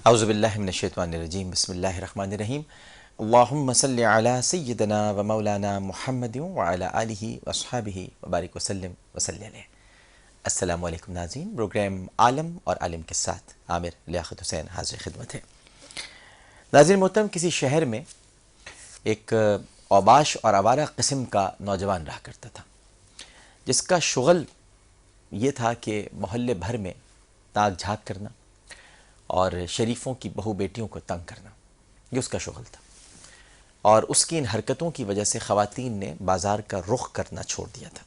اعوذ باللہ من الشیطان الرجیم بسم اللہ الرحمن الرحیم اللہم صلی علی سیدنا و مولانا محمد وعلی آلہ واصحابہ وبارک وسلم وصلی علیہ۔ السلام علیکم ناظرین، پروگرام عالم اور عالم کے ساتھ عامر لیاقت حسین حاضر خدمت ہے۔ ناظرین محترم، کسی شہر میں ایک اوباش اور آوارہ قسم کا نوجوان رہا کرتا تھا، جس کا شغل یہ تھا کہ محلے بھر میں تاک جھاک کرنا اور شریفوں کی بہو بیٹیوں کو تنگ کرنا، یہ اس کا شغل تھا۔ اور اس کی ان حرکتوں کی وجہ سے خواتین نے بازار کا رخ کرنا چھوڑ دیا تھا۔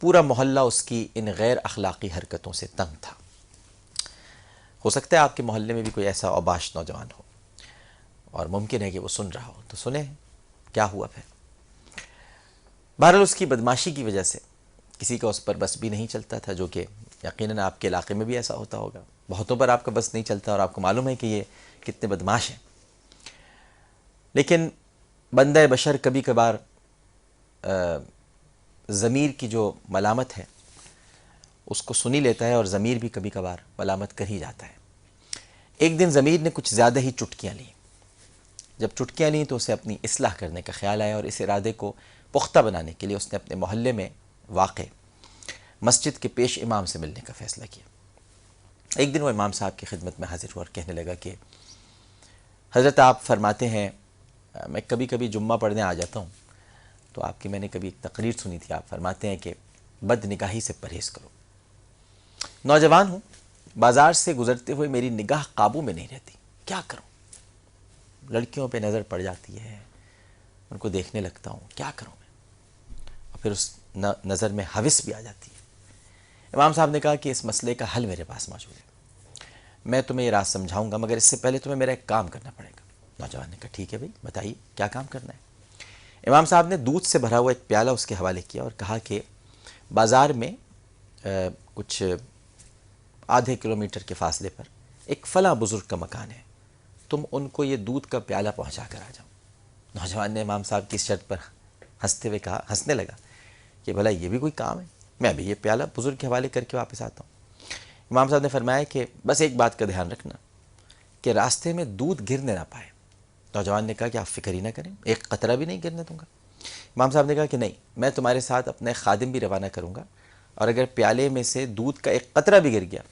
پورا محلہ اس کی ان غیر اخلاقی حرکتوں سے تنگ تھا۔ ہو سکتا ہے آپ کے محلے میں بھی کوئی ایسا اوباش نوجوان ہو، اور ممکن ہے کہ وہ سن رہا ہو، تو سنیں کیا ہوا پھر۔ بہرحال اس کی بدماشی کی وجہ سے کسی کا اس پر بس بھی نہیں چلتا تھا، جو کہ یقیناً آپ کے علاقے میں بھی ایسا ہوتا ہوگا۔ بہتوں پر آپ کا بس نہیں چلتا اور آپ کو معلوم ہے کہ یہ کتنے بدماش ہیں، لیکن بندہ بشر کبھی کبھار ضمیر کی جو ملامت ہے اس کو سنی لیتا ہے، اور ضمیر بھی کبھی کبھار ملامت کر ہی جاتا ہے۔ ایک دن ضمیر نے کچھ زیادہ ہی چٹکیاں لیں۔ جب چٹکیاں لیں تو اسے اپنی اصلاح کرنے کا خیال آیا، اور اس ارادے کو پختہ بنانے کے لیے اس نے اپنے محلے میں واقع مسجد کے پیش امام سے ملنے کا فیصلہ کیا۔ ایک دن وہ امام صاحب کی خدمت میں حاضر ہوا اور کہنے لگا کہ حضرت، آپ فرماتے ہیں، میں کبھی کبھی جمعہ پڑھنے آ جاتا ہوں، تو آپ کی میں نے کبھی ایک تقریر سنی تھی، آپ فرماتے ہیں کہ بد نگاہی سے پرہیز کرو۔ نوجوان ہوں، بازار سے گزرتے ہوئے میری نگاہ قابو میں نہیں رہتی، کیا کروں؟ لڑکیوں پہ نظر پڑ جاتی ہے، ان کو دیکھنے لگتا ہوں، کیا کروں میں؟ اور پھر اس نظر میں ہوس بھی آ جاتی ہے۔ امام صاحب نے کہا کہ اس مسئلے کا حل میرے پاس موجود ہے، میں تمہیں یہ راز سمجھاؤں گا، مگر اس سے پہلے تمہیں میرا ایک کام کرنا پڑے گا۔ نوجوان نے کہا ٹھیک ہے بھائی، بتائیے کیا کام کرنا ہے۔ امام صاحب نے دودھ سے بھرا ہوا ایک پیالہ اس کے حوالے کیا اور کہا کہ بازار میں کچھ آدھے کلومیٹر کے فاصلے پر ایک فلاں بزرگ کا مکان ہے، تم ان کو یہ دودھ کا پیالہ پہنچا کر آ جاؤ۔ نوجوان نے امام صاحب کی اس شرط پر ہنسنے لگا کہ بھلا یہ بھی کوئی کام ہے، میں بھی یہ پیالہ بزرگ کے حوالے کر کے واپس آتا ہوں۔ امام صاحب نے فرمایا کہ بس ایک بات کا دھیان رکھنا کہ راستے میں دودھ گرنے نہ پائے۔ نوجوان نے کہا کہ آپ فکر ہی نہ کریں، ایک قطرہ بھی نہیں گرنے دوں گا۔ امام صاحب نے کہا کہ نہیں، میں تمہارے ساتھ اپنے خادم بھی روانہ کروں گا، اور اگر پیالے میں سے دودھ کا ایک قطرہ بھی گر گیا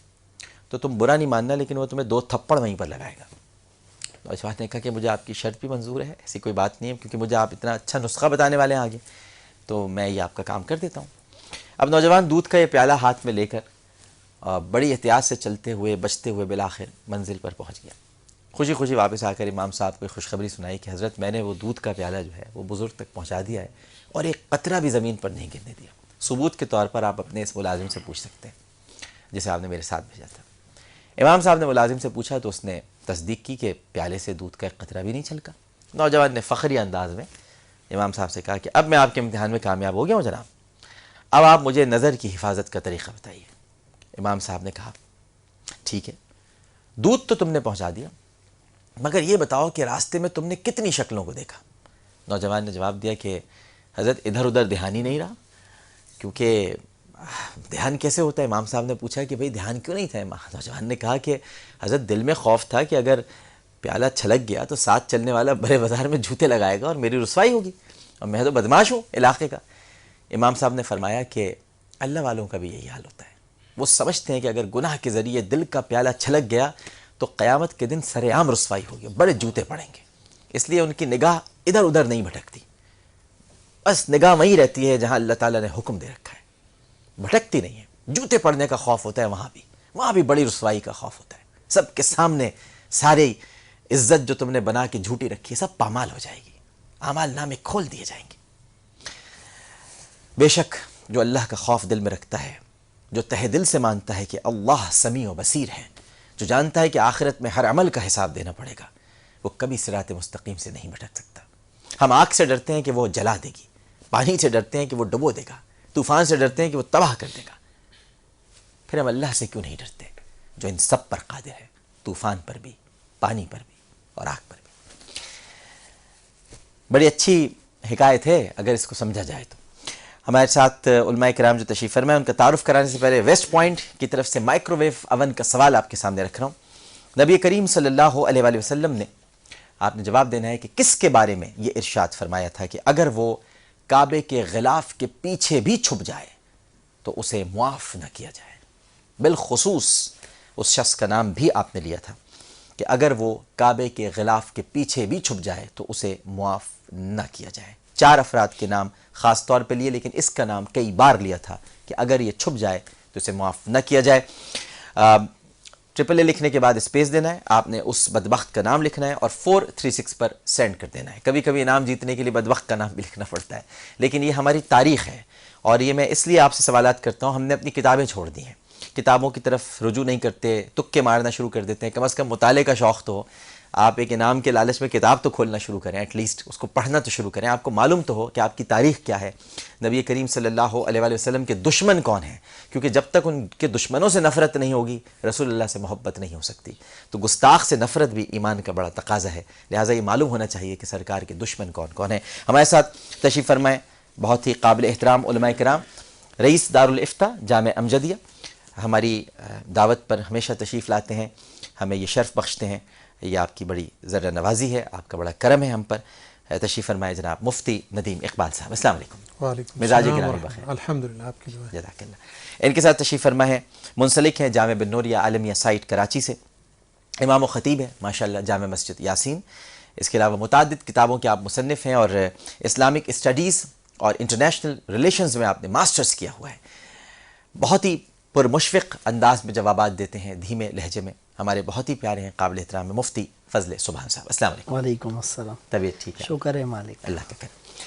تو تم برا نہیں ماننا، لیکن وہ تمہیں 2 تھپڑ وہیں پر لگائے گا۔ نوجوان نے کہا کہ مجھے آپ کی شرط بھی منظور ہے، ایسی کوئی بات نہیں ہے، کیونکہ مجھے آپ اتنا اچھا نسخہ بتانے والے ہیں آگے، تو میں یہ آپ کا کام کر دیتا ہوں۔ اب نوجوان دودھ کا یہ پیالہ ہاتھ میں لے کر بڑی احتیاط سے چلتے ہوئے بچتے ہوئے بالآخر منزل پر پہنچ گیا۔ خوشی خوشی واپس آ کر امام صاحب کو خوشخبری سنائی کہ حضرت، میں نے وہ دودھ کا پیالہ جو ہے وہ بزرگ تک پہنچا دیا ہے، اور ایک قطرہ بھی زمین پر نہیں گرنے دیا۔ ثبوت کے طور پر آپ اپنے اس ملازم سے پوچھ سکتے ہیں جسے آپ نے میرے ساتھ بھیجا تھا۔ امام صاحب نے ملازم سے پوچھا تو اس نے تصدیق کی کہ پیالے سے دودھ کا ایک قطرہ بھی نہیں چھلکا۔ نوجوان نے فخری انداز میں امام صاحب سے کہا کہ اب میں آپ کے امتحان میں کامیاب ہو گیا ہوں جناب، اب آپ مجھے نظر کی حفاظت کا طریقہ بتائیے۔ امام صاحب نے کہا ٹھیک ہے، دودھ تو تم نے پہنچا دیا، مگر یہ بتاؤ کہ راستے میں تم نے کتنی شکلوں کو دیکھا؟ نوجوان نے جواب دیا کہ حضرت، ادھر ادھر دھیان ہی نہیں رہا، کیونکہ دھیان کیسے ہوتا ہے؟ امام صاحب نے پوچھا کہ بھئی دھیان کیوں نہیں تھا؟ نوجوان نے کہا کہ حضرت، دل میں خوف تھا کہ اگر پیالہ چھلک گیا تو ساتھ چلنے والا بڑے بازار میں جوتے لگائے گا اور میری رسوائی ہوگی، اور میں تو بدماش ہوں علاقے کا۔ امام صاحب نے فرمایا کہ اللہ والوں کا بھی یہی حال ہوتا ہے، وہ سمجھتے ہیں کہ اگر گناہ کے ذریعے دل کا پیالہ چھلک گیا تو قیامت کے دن سر عام رسوائی ہوگی، بڑے جوتے پڑیں گے، اس لیے ان کی نگاہ ادھر ادھر نہیں بھٹکتی، بس نگاہ وہیں رہتی ہے جہاں اللہ تعالیٰ نے حکم دے رکھا ہے، بھٹکتی نہیں ہے۔ جوتے پڑنے کا خوف ہوتا ہے وہاں بھی بڑی رسوائی کا خوف ہوتا ہے، سب کے سامنے ساری عزت جو تم نے بنا کے جھوٹی رکھی ہے سب پامال ہو جائے گی، اعمال نامے کھول دیے جائیں گے۔ بے شک جو اللہ کا خوف دل میں رکھتا ہے، جو تہ دل سے مانتا ہے کہ اللہ سمیع و بصیر ہے، جو جانتا ہے کہ آخرت میں ہر عمل کا حساب دینا پڑے گا، وہ کبھی صراط مستقیم سے نہیں بھٹک سکتا۔ ہم آگ سے ڈرتے ہیں کہ وہ جلا دے گی، پانی سے ڈرتے ہیں کہ وہ ڈبو دے گا، طوفان سے ڈرتے ہیں کہ وہ تباہ کر دے گا، پھر ہم اللہ سے کیوں نہیں ڈرتے جو ان سب پر قادر ہے، طوفان پر بھی، پانی پر بھی اور آگ پر بھی۔ بڑی اچھی حکایت ہے اگر اس کو سمجھا جائے تو۔ ہمارے ساتھ علماء کرام جو تشریف فرمائے، ان کا تعارف کرانے سے پہلے ویسٹ پوائنٹ کی طرف سے مائکرو ویو اوون کا سوال آپ کے سامنے رکھ رہا ہوں نبی کریم صلی اللہ علیہ وآلہ وسلم نے، آپ نے جواب دینا ہے کہ کس کے بارے میں یہ ارشاد فرمایا تھا کہ اگر وہ کعبے کے غلاف کے پیچھے بھی چھپ جائے تو اسے معاف نہ کیا جائے. بالخصوص اس شخص کا نام بھی آپ نے لیا تھا کہ اگر وہ کعبے کے غلاف کے پیچھے بھی چھپ جائے تو اسے معاف نہ کیا جائے. 4 افراد کے نام خاص طور پہ لیے، لیکن اس کا نام کئی بار لیا تھا کہ اگر یہ چھپ جائے تو اسے معاف نہ کیا جائے. ٹرپل اے لکھنے کے بعد اسپیس دینا ہے، آپ نے اس بدبخت کا نام لکھنا ہے اور 436 پر سینڈ کر دینا ہے. کبھی کبھی انعام جیتنے کے لیے بدبخت کا نام بھی لکھنا پڑتا ہے، لیکن یہ ہماری تاریخ ہے اور یہ میں اس لیے آپ سے سوالات کرتا ہوں. ہم نے اپنی کتابیں چھوڑ دی ہیں، کتابوں کی طرف رجوع نہیں کرتے، تکے مارنا شروع کر دیتے ہیں. کم از کم مطالعے کا شوق تو ہو، آپ ایک انعام کے لالچ میں کتاب تو کھولنا شروع کریں، ایٹ لیسٹ اس کو پڑھنا تو شروع کریں. آپ کو معلوم تو ہو کہ آپ کی تاریخ کیا ہے، نبی کریم صلی اللہ علیہ وآلہ وسلم کے دشمن کون ہیں، کیونکہ جب تک ان کے دشمنوں سے نفرت نہیں ہوگی رسول اللہ سے محبت نہیں ہو سکتی. تو گستاخ سے نفرت بھی ایمان کا بڑا تقاضا ہے، لہٰذا یہ معلوم ہونا چاہیے کہ سرکار کے دشمن کون کون ہیں. ہمارے ساتھ تشریف فرمائیں بہت ہی قابل احترام علماء کرام، رئیس دارالافتاء جامع امجدیہ، ہماری دعوت پر ہمیشہ تشریف لاتے ہیں، ہمیں یہ شرف بخشتے ہیں. یہ آپ کی بڑی ذرہ نوازی ہے، آپ کا بڑا کرم ہے ہم پر. تشریف فرمائے جناب مفتی ندیم اقبال صاحب. السلام علیکم. وعلیکم مزاج السلام گرامی ورحمۃ بخیر. اللہ. الحمدللہ، آپ کی دعا ہے. جزاک اللہ. ان کے ساتھ تشریف فرما ہے، منسلک ہیں جامع بن نوریہ عالمیہ سائٹ کراچی سے، امام و خطیب ہیں ماشاءاللہ جامع مسجد یاسین. اس کے علاوہ متعدد کتابوں کے آپ مصنف ہیں اور اسلامک اسٹڈیز اور انٹرنیشنل ریلیشنز میں آپ نے ماسٹرز کیا ہوا ہے. بہت ہی پرمشفق انداز میں جوابات دیتے ہیں، دھیمے لہجے میں. ہمارے بہت ہی پیارے ہیں، قابل احترام میں مفتی فضل سبحان صاحب. السلام علیکم. وعلیکم السلام. طبیعت ٹھیک ہے؟ شکر ہے مالک. اللہ کا کرم.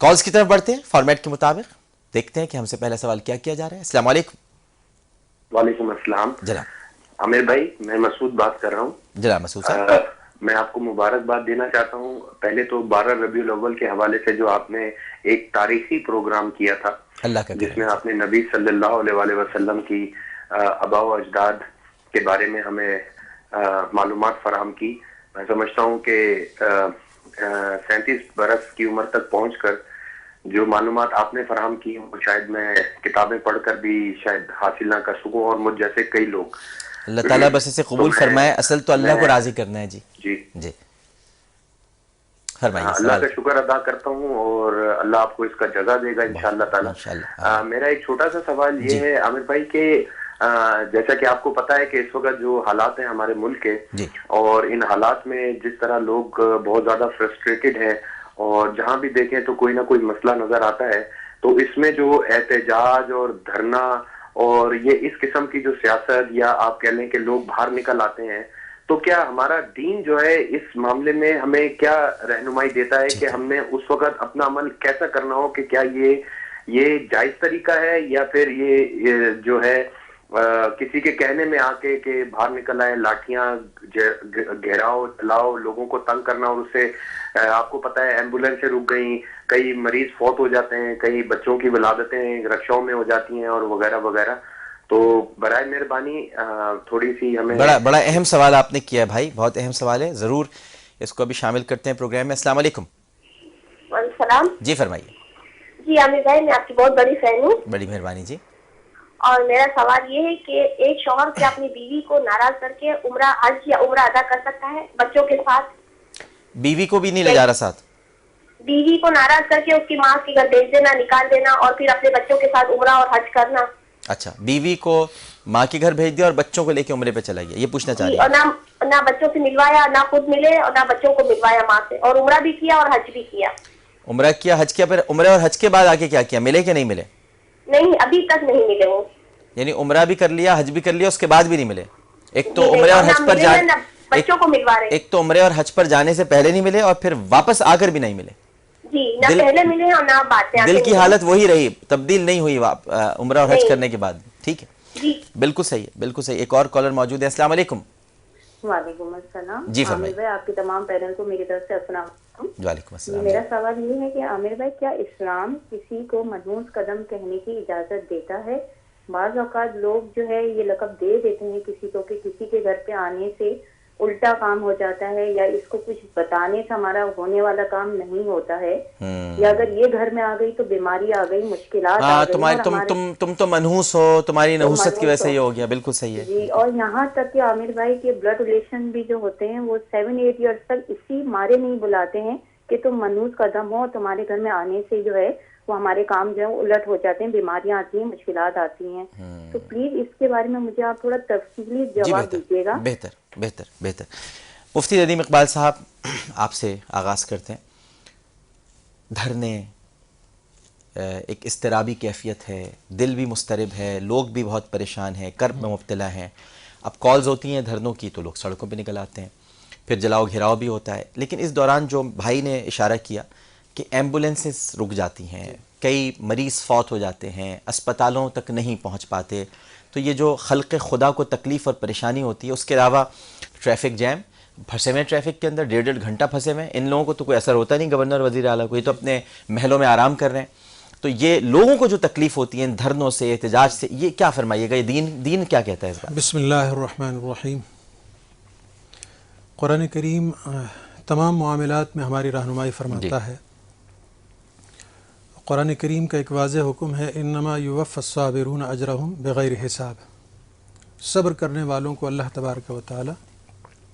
کالز کی طرف بڑھتے ہیں فارمیٹ کے مطابق. دیکھتے ہیں کہ ہم سے پہلا سوال کیا کیا جا رہا ہے. السلام علیکم. وعلیکم السلام جناب. عامر بھائی، میں مسعود بات کر رہا ہوں. جناب مسعود صاحب. میں آپ کو مبارکباد دینا چاہتا ہوں. پہلے تو 12 ربیع الاول کے حوالے سے جو آپ نے ایک تاریخی پروگرام کیا تھا، اللہ کا جس کرم. میں آپ نے نبی صلی اللہ علیہ وآلہ وسلم کی آباء و اجداد کے بارے میں ہمیں معلومات فراہم کی. میں سمجھتا ہوں کہ 37 برس کی عمر تک پہنچ کر جو معلومات آپ نے فراہم کی وہ شاید میں کتابیں پڑھ کر بھی شاید حاصل نہ کر سکوں، اور مجھ جیسے کئی لوگ. اللہ تعالیٰ بس اسے قبول فرمائے. اصل تو اللہ کو راضی کرنا ہے. جی جی جی فرمائیے. اللہ کا شکر ادا کرتا ہوں اور اللہ آپ کو اس کا جزا دے گا انشاءاللہ تعالی. میرا ایک چھوٹا سا سوال یہ ہے عامر بھائی کہ جیسا کہ آپ کو پتا ہے کہ اس وقت جو حالات ہیں ہمارے ملک کے، اور ان حالات میں جس طرح لوگ بہت زیادہ فرسٹریٹڈ ہیں اور جہاں بھی دیکھیں تو کوئی نہ کوئی مسئلہ نظر آتا ہے، تو اس میں جو احتجاج اور دھرنا اور یہ اس قسم کی جو سیاست، یا آپ کہہ لیں کہ لوگ باہر نکل آتے ہیں، تو کیا ہمارا دین جو ہے اس معاملے میں ہمیں کیا رہنمائی دیتا ہے کہ ہم نے اس وقت اپنا عمل کیسا کرنا ہو، کہ کیا یہ جائز طریقہ ہے، یا پھر یہ جو ہے کسی کے کہنے میں آ کے کہ باہر نکل آئے، لاٹھیاں گھیراؤ چلاؤ، لوگوں کو تنگ کرنا، اور اس سے آپ کو پتا ہے ایمبولینسیں رک گئیں، کئی مریض فوت ہو جاتے ہیں، کئی بچوں کی ولادتیں رکشوں میں ہو جاتی ہیں اور وغیرہ وغیرہ. تو برائے مہربانی تھوڑی سی ہمیں. بڑا اہم سوال آپ نے کیا ہے بھائی، بہت اہم سوال ہے. ضرور اس کو ابھی شامل کرتے ہیں پروگرام میں. السلام علیکم. وعلیکم السلام. جی فرمائیے. جی عامر بھائی، میں آپ کی بہت بڑی فین ہوں. بڑی مہربانی جی. اور میرا سوال یہ ہے کہ ایک شوہر کیا اپنی بیوی کو ناراض کر کے عمرہ حج یا عمرہ ادا کر سکتا ہے بچوں کے ساتھ؟ بیوی کو بھی نہیں لے جا رہا ساتھ؟ بیوی کو ناراض کر کے اس کی ماں کے گھر بھیج دینا، نکال دینا، اور پھر اپنے بچوں کے ساتھ عمرہ اور حج کرنا. اچھا، بیوی کو ماں کے گھر بھیج دیا اور بچوں کو لے کے عمرے پہ چلا گیا، یہ پوچھنا چاہ جی. رہی ہیں؟ اور نہ بچوں سے ملوایا، نہ خود ملے، اور نہ بچوں کو ملوایا ماں سے، اور عمرہ بھی کیا اور حج بھی کیا. عمرہ کیا، حج کیا، پھر عمرے اور حج کے بعد آگے کیا کیا؟ ملے کہ نہیں ملے؟ نہیں، ابھی تک نہیں ملے وہ. یعنی عمرہ بھی کر لیا، حج بھی کر لیا، اس کے بعد بھی نہیں ملے؟ ایک تو جی نہیں، عمرے اور نہ حج پر ملے ہیں، نہ بچوں کو ملوا رہے. ایک تو عمرے اور حج پر جانے سے پہلے نہیں ملے اور پھر واپس آ کر بھی نہیں ملے. جی، نہ پہلے ملے اور نہ بعد میں. دل کی حالت وہی رہی، تبدیل نہیں ہوئی عمرہ اور حج کرنے کے بعد. ٹھیک ہے، جی بالکل صحیح ہے، بالکل صحیح. ایک اور کالر موجود ہے. السلام علیکم. وعلیکم السلام. جی عامر فرمائیے. بھائی، آپ کے تمام پیرل کو میری طرف سے السلام علیکم. وعلیکم السلام. میرا سوال یہ ہے کہ عامر بھائی، کیا اسلام کسی کو منحوس قدم کہنے کی اجازت دیتا ہے؟ بعض اوقات لوگ جو ہے یہ لقب دے دیتے ہیں کسی کو کہ کسی کے گھر پہ آنے سے الٹا کام ہو جاتا ہے، یا اس کو کچھ بتانے سے ہمارا ہونے والا کام نہیں ہوتا ہے، یا اگر یہ گھر میں آ گئی تو بیماری آ گئی، مشکلات آ گئی، تم تو منحوس ہو، تمہاری نحوست کی وجہ سے یہ ہو گیا. بالکل صحیح ہے جی. اور یہاں تک کہ عامر بھائی کے بلڈ ریلیشن بھی جو ہوتے ہیں وہ 7-8 ایئرس تک اسی مارے نہیں بلاتے ہیں کہ تم منحوس قدم ہو، تمہارے گھر میں آنے سے جو ہے وہ ہمارے کام جو ہے الٹ ہو جاتے ہیں، بیماریاں آتی ہیں، مشکلات آتی ہیں. تو پلیز اس کے بارے میں مجھے آپ تھوڑا تفصیلی جواب دیجیے گا. بہتر بہتر بہتر. مفتی ندیم اقبال صاحب، آپ سے آغاز کرتے ہیں. دھرنے ایک اضطرابی کیفیت ہے، دل بھی مضطرب ہے، لوگ بھی بہت پریشان ہیں، کرب میں مبتلا ہیں. اب کالز ہوتی ہیں دھرنوں کی تو لوگ سڑکوں پہ نکل آتے ہیں، پھر جلاؤ گھیراؤ بھی ہوتا ہے. لیکن اس دوران جو بھائی نے اشارہ کیا کہ ایمبولینسز رک جاتی ہیں، کئی مریض فوت ہو جاتے ہیں، اسپتالوں تک نہیں پہنچ پاتے، تو یہ جو خلق خدا کو تکلیف اور پریشانی ہوتی ہے. اس کے علاوہ ٹریفک جیم، پھنسے ہوئے ٹریفک کے اندر 1.5 گھنٹہ پھنسے ہوئے. ان لوگوں کو تو کوئی اثر ہوتا نہیں، گورنر وزیر اعلیٰ کو، یہ تو اپنے محلوں میں آرام کر رہے ہیں. تو یہ لوگوں کو جو تکلیف ہوتی ہے ان دھرنوں سے، احتجاج سے، یہ کیا فرمائیے گا؟ یہ دین کیا کہتا ہے اس بات؟ بسم اللہ الرحمن الرحیم. قرآن کریم تمام معاملات میں ہماری رہنمائی فرماتا ہے. قرآن کریم کا ایک واضح حکم ہے، انما یوفی الصابرون اجرہم بغیر حساب. صبر کرنے والوں کو اللہ تبارک و تعالی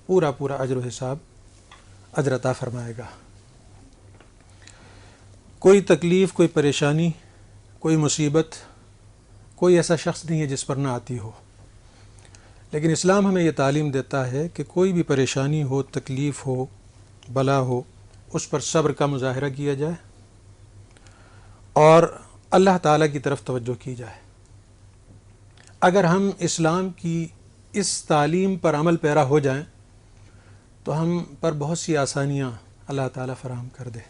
پورا اجر و حساب اجر عطا فرمائے گا. کوئی تکلیف، کوئی پریشانی، کوئی مصیبت، کوئی ایسا شخص نہیں ہے جس پر نہ آتی ہو. لیکن اسلام ہمیں یہ تعلیم دیتا ہے کہ کوئی بھی پریشانی ہو، تکلیف ہو، بلا ہو، اس پر صبر کا مظاہرہ کیا جائے اور اللہ تعالیٰ کی طرف توجہ کی جائے. اگر ہم اسلام کی اس تعلیم پر عمل پیرا ہو جائیں تو ہم پر بہت سی آسانیاں اللہ تعالیٰ فراہم کر دے.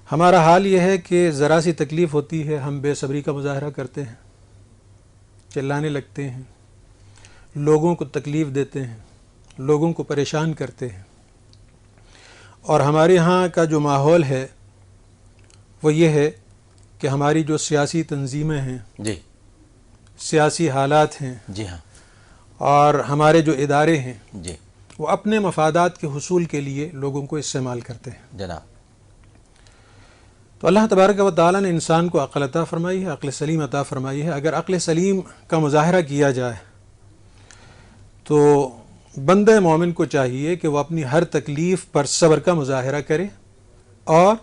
ہمارا حال یہ ہے کہ ذرا سی تکلیف ہوتی ہے ہم بے صبری کا مظاہرہ کرتے ہیں، چلانے لگتے ہیں، لوگوں کو تکلیف دیتے ہیں، لوگوں کو پریشان کرتے ہیں. اور ہمارے ہاں کا جو ماحول ہے وہ یہ ہے کہ ہماری جو سیاسی تنظیمیں ہیں، جی، سیاسی حالات ہیں، جی ہاں، اور ہمارے جو ادارے ہیں، جی، وہ اپنے مفادات کے حصول کے لیے لوگوں کو استعمال کرتے ہیں. جناب. تو اللہ تبارک و تعالیٰ نے انسان کو عقل عطا فرمائی ہے، عقل سلیم عطا فرمائی ہے. اگر عقل سلیم کا مظاہرہ کیا جائے تو بندہ مومن کو چاہیے کہ وہ اپنی ہر تکلیف پر صبر کا مظاہرہ کرے اور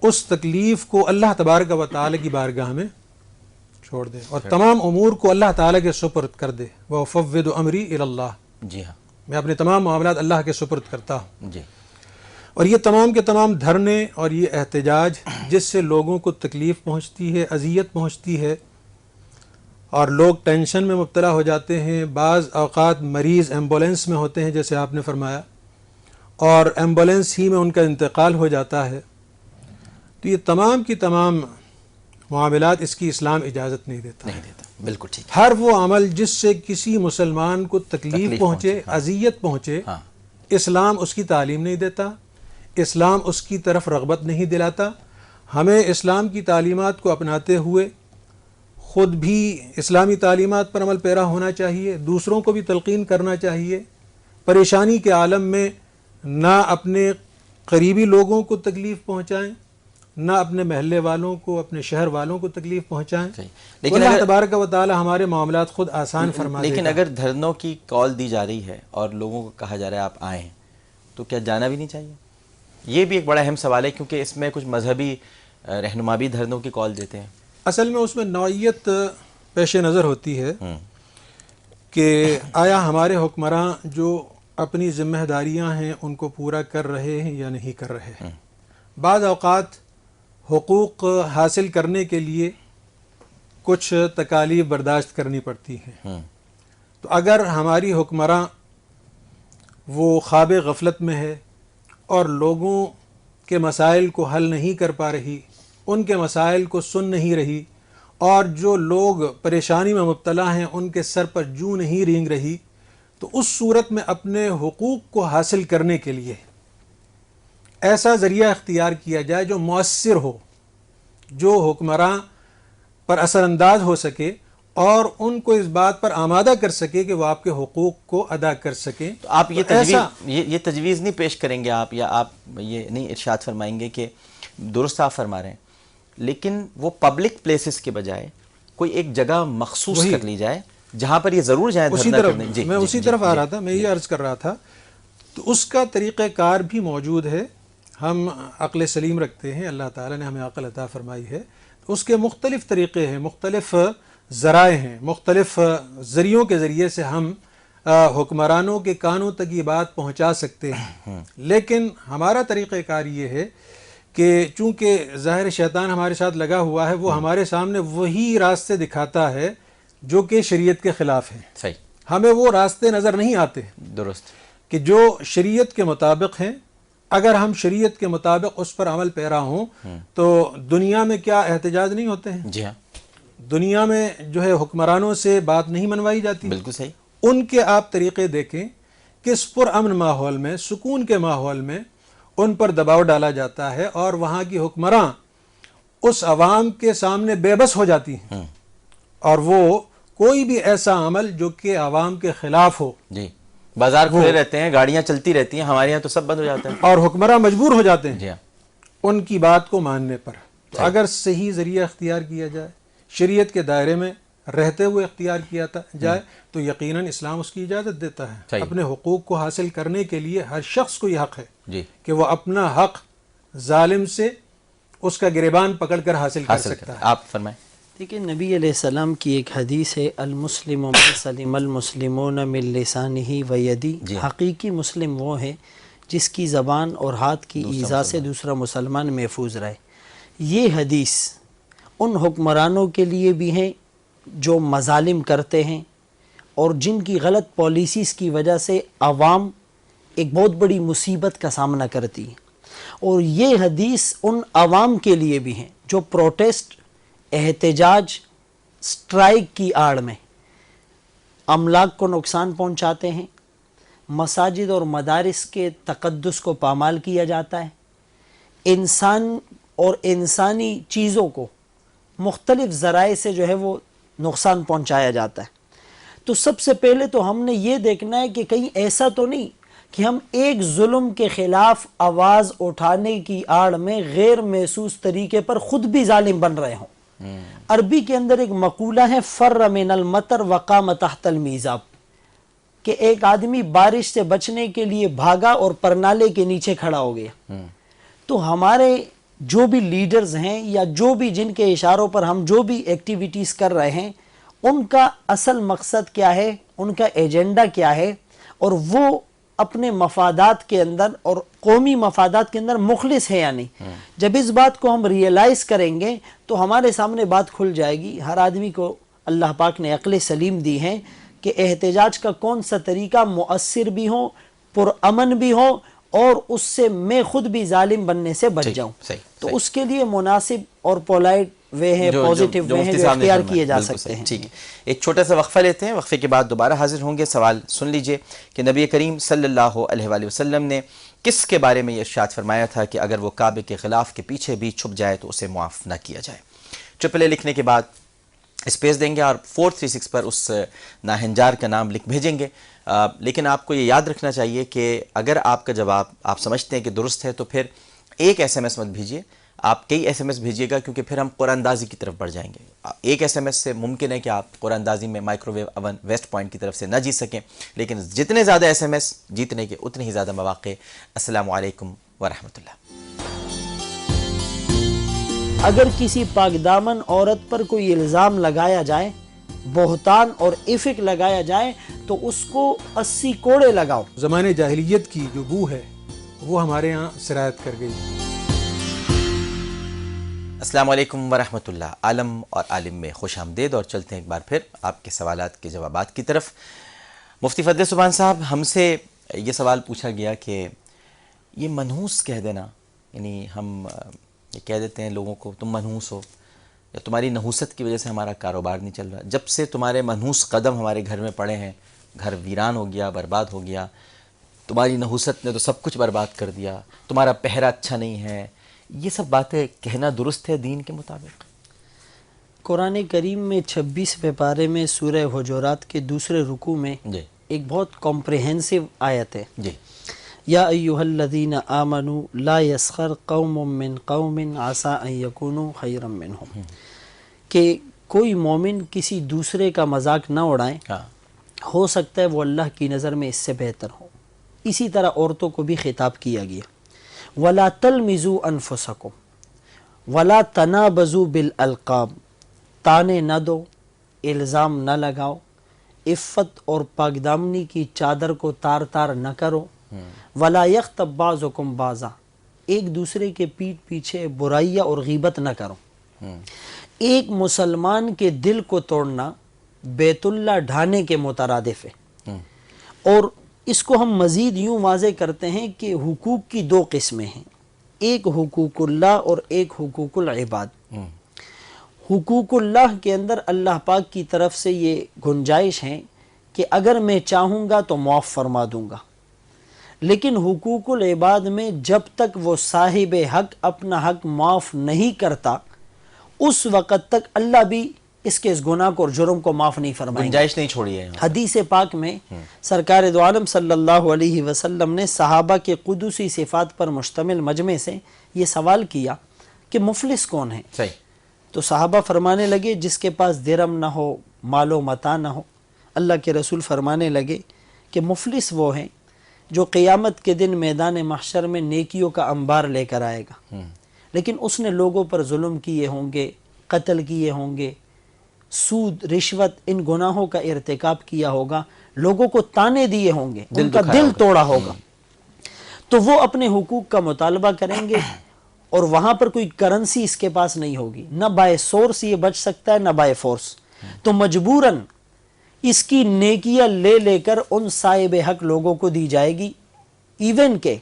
اس تکلیف کو اللہ تبارک و تعالیٰ کی بارگاہ میں چھوڑ دے اور تمام امور کو اللہ تعالیٰ کے سپرد کر دے. وَأُفَوِّضُ أَمْرِي إِلَى اللَّهِ. جی ہاں، میں اپنے تمام معاملات اللہ کے سپرد کرتا ہوں. جی. اور یہ تمام کے تمام دھرنے اور یہ احتجاج جس سے لوگوں کو تکلیف پہنچتی ہے، اذیت پہنچتی ہے اور لوگ ٹینشن میں مبتلا ہو جاتے ہیں. بعض اوقات مریض ایمبولینس میں ہوتے ہیں جیسے آپ نے فرمایا، اور ایمبولینس ہی میں ان کا انتقال ہو جاتا ہے. تو یہ تمام کی تمام معاملات اس کی اسلام اجازت نہیں دیتا. بالکل ٹھیک. ہر وہ عمل جس سے کسی مسلمان کو تکلیف پہنچے، اذیت پہنچے، اسلام اس کی تعلیم نہیں دیتا، اسلام اس کی طرف رغبت نہیں دلاتا. ہمیں اسلام کی تعلیمات کو اپناتے ہوئے خود بھی اسلامی تعلیمات پر عمل پیرا ہونا چاہیے، دوسروں کو بھی تلقین کرنا چاہیے. پریشانی کے عالم میں نہ اپنے قریبی لوگوں کو تکلیف پہنچائیں، نہ اپنے محلے والوں کو، اپنے شہر والوں کو تکلیف پہنچائیں. لیکن اللہ تبارک و تعالی ہمارے معاملات خود آسان فرما دے گا. لیکن اگر دھرنوں کی کال دی جا رہی ہے اور لوگوں کو کہا جا رہا ہے آپ آئیں، تو کیا جانا بھی نہیں چاہیے؟ یہ بھی ایک بڑا اہم سوال ہے، کیونکہ اس میں کچھ مذہبی رہنما بھی دھرنوں کی کال دیتے ہیں. اصل میں اس میں نوعیت پیش نظر ہوتی ہے کہ آیا ہمارے حکمراں جو اپنی ذمہ داریاں ہیں ان کو پورا کر رہے ہیں یا نہیں کر رہے ہیں. بعض اوقات حقوق حاصل کرنے کے لیے کچھ تکالیف برداشت کرنی پڑتی ہیں. تو اگر ہماری حکمراں وہ خواب غفلت میں ہے اور لوگوں کے مسائل کو حل نہیں کر پا رہی، ان کے مسائل کو سن نہیں رہی، اور جو لوگ پریشانی میں مبتلا ہیں ان کے سر پر جوں نہیں رینگ رہی، تو اس صورت میں اپنے حقوق کو حاصل کرنے کے لیے ایسا ذریعہ اختیار کیا جائے جو مؤثر ہو، جو حکمراں پر اثر انداز ہو سکے، اور ان کو اس بات پر آمادہ کر سکے کہ وہ آپ کے حقوق کو ادا کر سکیں. تو آپ یہ تجویز نہیں پیش کریں گے آپ، یا آپ یہ نہیں ارشاد فرمائیں گے کہ درست آپ فرما رہے ہیں، لیکن وہ پبلک پلیسز کے بجائے کوئی ایک جگہ مخصوص کر لی جائے جہاں پر یہ ضرور جائیں دھرنا کرنے. میں اسی طرف آ رہا تھا، میں یہ عرض کر رہا تھا. تو اس کا طریقہ کار بھی موجود ہے. ہم عقل سلیم رکھتے ہیں، اللہ تعالیٰ نے ہمیں عقل عطا فرمائی ہے. اس کے مختلف طریقے ہیں، مختلف ذرائع ہیں، مختلف ذریعوں کے ذریعے سے ہم حکمرانوں کے کانوں تک یہ بات پہنچا سکتے ہیں. لیکن ہمارا طریقہ کار یہ ہے کہ چونکہ ظاہر شیطان ہمارے ساتھ لگا ہوا ہے، وہ ہمارے سامنے وہی راستے دکھاتا ہے جو کہ شریعت کے خلاف ہیں. صحیح. ہمیں وہ راستے نظر نہیں آتے درست کہ جو شریعت کے مطابق ہیں. اگر ہم شریعت کے مطابق اس پر عمل پیرا ہوں تو دنیا میں کیا احتجاج نہیں ہوتے ہیں؟ جی ہاں، دنیا میں جو ہے حکمرانوں سے بات نہیں منوائی جاتی. بالکل صحیح. ان کے آپ طریقے دیکھیں کہ اس پرامن ماحول میں، سکون کے ماحول میں ان پر دباؤ ڈالا جاتا ہے اور وہاں کی حکمراں اس عوام کے سامنے بے بس ہو جاتی ہیں، اور وہ کوئی بھی ایسا عمل جو کہ عوام کے خلاف ہو. جی، بازار کھلے رہتے ہیں، گاڑیاں چلتی رہتی ہیں، ہمارے یہاں تو سب بند ہو جاتا ہے، اور حکمراں مجبور ہو جاتے ہیں جی ہاں، ان کی بات کو ماننے پر. تو اگر صحیح ذریعہ اختیار کیا جائے، شریعت کے دائرے میں رہتے ہوئے اختیار کیا جائے، تو یقیناً اسلام اس کی اجازت دیتا ہے. اپنے حقوق کو حاصل کرنے کے لیے ہر شخص کو یہ حق ہے جی کہ وہ اپنا حق ظالم سے اس کا گریبان پکڑ کر حاصل کر سکتا ہے. آپ فرمائیں. دیکھیں، نبی علیہ السلام کی ایک حدیث ہے، المسلم من سلم المسلمون من لسانہ و یدی. حقیقی مسلم وہ ہے جس کی زبان اور ہاتھ کی ایذا سے دوسرا مسلمان محفوظ رہے. یہ حدیث ان حکمرانوں کے لیے بھی ہیں جو مظالم کرتے ہیں اور جن کی غلط پالیسیز کی وجہ سے عوام ایک بہت بڑی مصیبت کا سامنا کرتی ہے، اور یہ حدیث ان عوام کے لیے بھی ہیں جو پروٹیسٹ، احتجاج، سٹرائک کی آڑ میں املاک کو نقصان پہنچاتے ہیں، مساجد اور مدارس کے تقدس کو پامال کیا جاتا ہے، انسان اور انسانی چیزوں کو مختلف ذرائع سے جو ہے وہ نقصان پہنچایا جاتا ہے. تو سب سے پہلے تو ہم نے یہ دیکھنا ہے کہ کہیں ایسا تو نہیں کہ ہم ایک ظلم کے خلاف آواز اٹھانے کی آڑ میں غیر محسوس طریقے پر خود بھی ظالم بن رہے ہوں. عربی کے اندر ایک مقولہ ہے، فر من المطر وقام تحت المیزاب، کہ ایک آدمی بارش سے بچنے کے لیے بھاگا اور پرنالے کے نیچے کھڑا ہو گیا. تو ہمارے جو بھی لیڈرز ہیں یا جو بھی جن کے اشاروں پر ہم جو بھی ایکٹیویٹیز کر رہے ہیں، ان کا اصل مقصد کیا ہے، ان کا ایجنڈا کیا ہے، اور وہ اپنے مفادات کے اندر اور قومی مفادات کے اندر مخلص ہے یا نہیں. جب اس بات کو ہم ریئلائز کریں گے تو ہمارے سامنے بات کھل جائے گی. ہر آدمی کو اللہ پاک نے عقل سلیم دی ہے کہ احتجاج کا کون سا طریقہ مؤثر بھی ہو، پرامن بھی ہو، اور اس سے میں خود بھی ظالم بننے سے بچ جاؤں. تو اس کے لیے مناسب اور پولائٹ وے ہے، پوزیٹیو وے ہے جو اختیار کیے جا سکتے ہیں. ٹھیک ہے، ایک چھوٹا سا وقفہ لیتے ہیں، وقفے کے بعد دوبارہ حاضر ہوں گے. سوال سن لیجئے کہ نبی کریم صلی اللہ علیہ وآلہ وسلم نے کس کے بارے میں یہ ارشاد فرمایا تھا کہ اگر وہ کعبے کے غلاف کے پیچھے بھی چھپ جائے تو اسے معاف نہ کیا جائے. ٹرپل لکھنے کے بعد اسپیس دیں گے اور 436 پر اس ناہنجار کا نام لکھ بھیجیں گے. لیکن آپ کو یہ یاد رکھنا چاہیے کہ اگر آپ کا جواب آپ سمجھتے ہیں کہ درست ہے تو پھر ایک ایس ایم ایس مت بھیجیے، آپ کئی ایس ایم ایس بھیجیے گا، کیونکہ پھر ہم قرآن اندازی کی طرف بڑھ جائیں گے. ایک ایس ایم ایس سے ممکن ہے کہ آپ قرآن اندازی میں microwave oven West Point کی طرف سے نہ جیت سکیں، لیکن جتنے زیادہ ایس ایم ایس جیتنے کے اتنے ہی زیادہ مواقع. السلام علیکم ورحمۃ اللہ. اگر کسی پاک دامن عورت پر کوئی الزام لگایا جائے، بہتان اور افک لگایا جائے، تو اس کو 80 کوڑے لگاؤ. زمانے جاہلیت کی جو بو ہے وہ ہمارے ہاں سرایت کر گئی. السلام علیکم ورحمۃ اللہ. عالم اور عالم میں خوش آمدید، اور چلتے ہیں ایک بار پھر آپ کے سوالات کے جوابات کی طرف. مفتی فضل سبحان صاحب، ہم سے یہ سوال پوچھا گیا کہ یہ منحوس کہہ دینا، یعنی ہم یہ کہہ دیتے ہیں لوگوں کو تم منحوس ہو، یا تمہاری نحوست کی وجہ سے ہمارا کاروبار نہیں چل رہا. جب سے تمہارے منحوس قدم ہمارے گھر میں پڑے ہیں، گھر ویران ہو گیا، برباد ہو گیا. تمہاری نحوست نے تو سب کچھ برباد کر دیا، تمہارا پہرا اچھا نہیں ہے. یہ سب باتیں کہنا درست ہے دین کے مطابق؟ قرآن کریم میں 26ویں پارے میں سورہ حجرات کے دوسرے رکوع میں ایک بہت کمپریہنسو آیت ہے، یا ایھا الذین آمنوا لا یسخر قوم من قوم عسى ان یکونوا خیرا منہم، کہ کوئی مومن کسی دوسرے کا مذاق نہ اڑائیں، ہو سکتا ہے وہ اللہ کی نظر میں اس سے بہتر ہو۔ اسی طرح عورتوں کو بھی خطاب کیا گیا، وَلَا تَلْمِزُوا أَنفُسَكُمْ وَلَا تَنَابَزُوا بِالْأَلْقَابِ، تانے نہ دو، الزام نہ لگاؤ، عفت اور پاکدامنی کی چادر کو تار تار نہ کرو، وَلَا يَغْتَبْ بَعْضُكُمْ بَعْضًا، ایک دوسرے کے پیٹھ پیچھے برائیاں اور غیبت نہ کرو۔ ایک مسلمان کے دل کو توڑنا بیت اللہ ڈھانے کے مترادف ہے، اور اس کو ہم مزید یوں واضح کرتے ہیں کہ حقوق کی دو قسمیں ہیں، ایک حقوق اللہ اور ایک حقوق العباد۔ حقوق اللہ کے اندر اللہ پاک کی طرف سے یہ گنجائش ہے کہ اگر میں چاہوں گا تو معاف فرما دوں گا، لیکن حقوق العباد میں جب تک وہ صاحب حق اپنا حق معاف نہیں کرتا اس وقت تک اللہ بھی اس کے اس گناہ کو اور جرم کو معاف نہیں فرمائیں گے، گنجائش نہیں چھوڑی ہے۔ حدیث پاک میں سرکار دو عالم صلی اللہ علیہ وسلم نے صحابہ کے قدسی صفات پر مشتمل مجمع سے یہ سوال کیا کہ مفلس کون ہے؟ صحیح۔ تو صحابہ فرمانے لگے جس کے پاس درم نہ ہو، مال و متاع نہ ہو۔ اللہ کے رسول فرمانے لگے کہ مفلس وہ ہیں جو قیامت کے دن میدان محشر میں نیکیوں کا انبار لے کر آئے گا، لیکن اس نے لوگوں پر ظلم کیے ہوں گے، قتل کیے ہوں گے، سود، رشوت، ان گناہوں کا ارتکاب کیا ہوگا، لوگوں کو تانے دیے ہوں گے، ان کا دل توڑا ہوگا، تو وہ اپنے حقوق کا مطالبہ کریں گے، اور وہاں پر کوئی کرنسی اس کے پاس نہیں ہوگی، نہ بائے سورس یہ بچ سکتا ہے نہ بائے فورس، تو مجبوراً اس کی نیکیاں لے لے کر ان صاحب حق لوگوں کو دی جائے گی، ایون کہ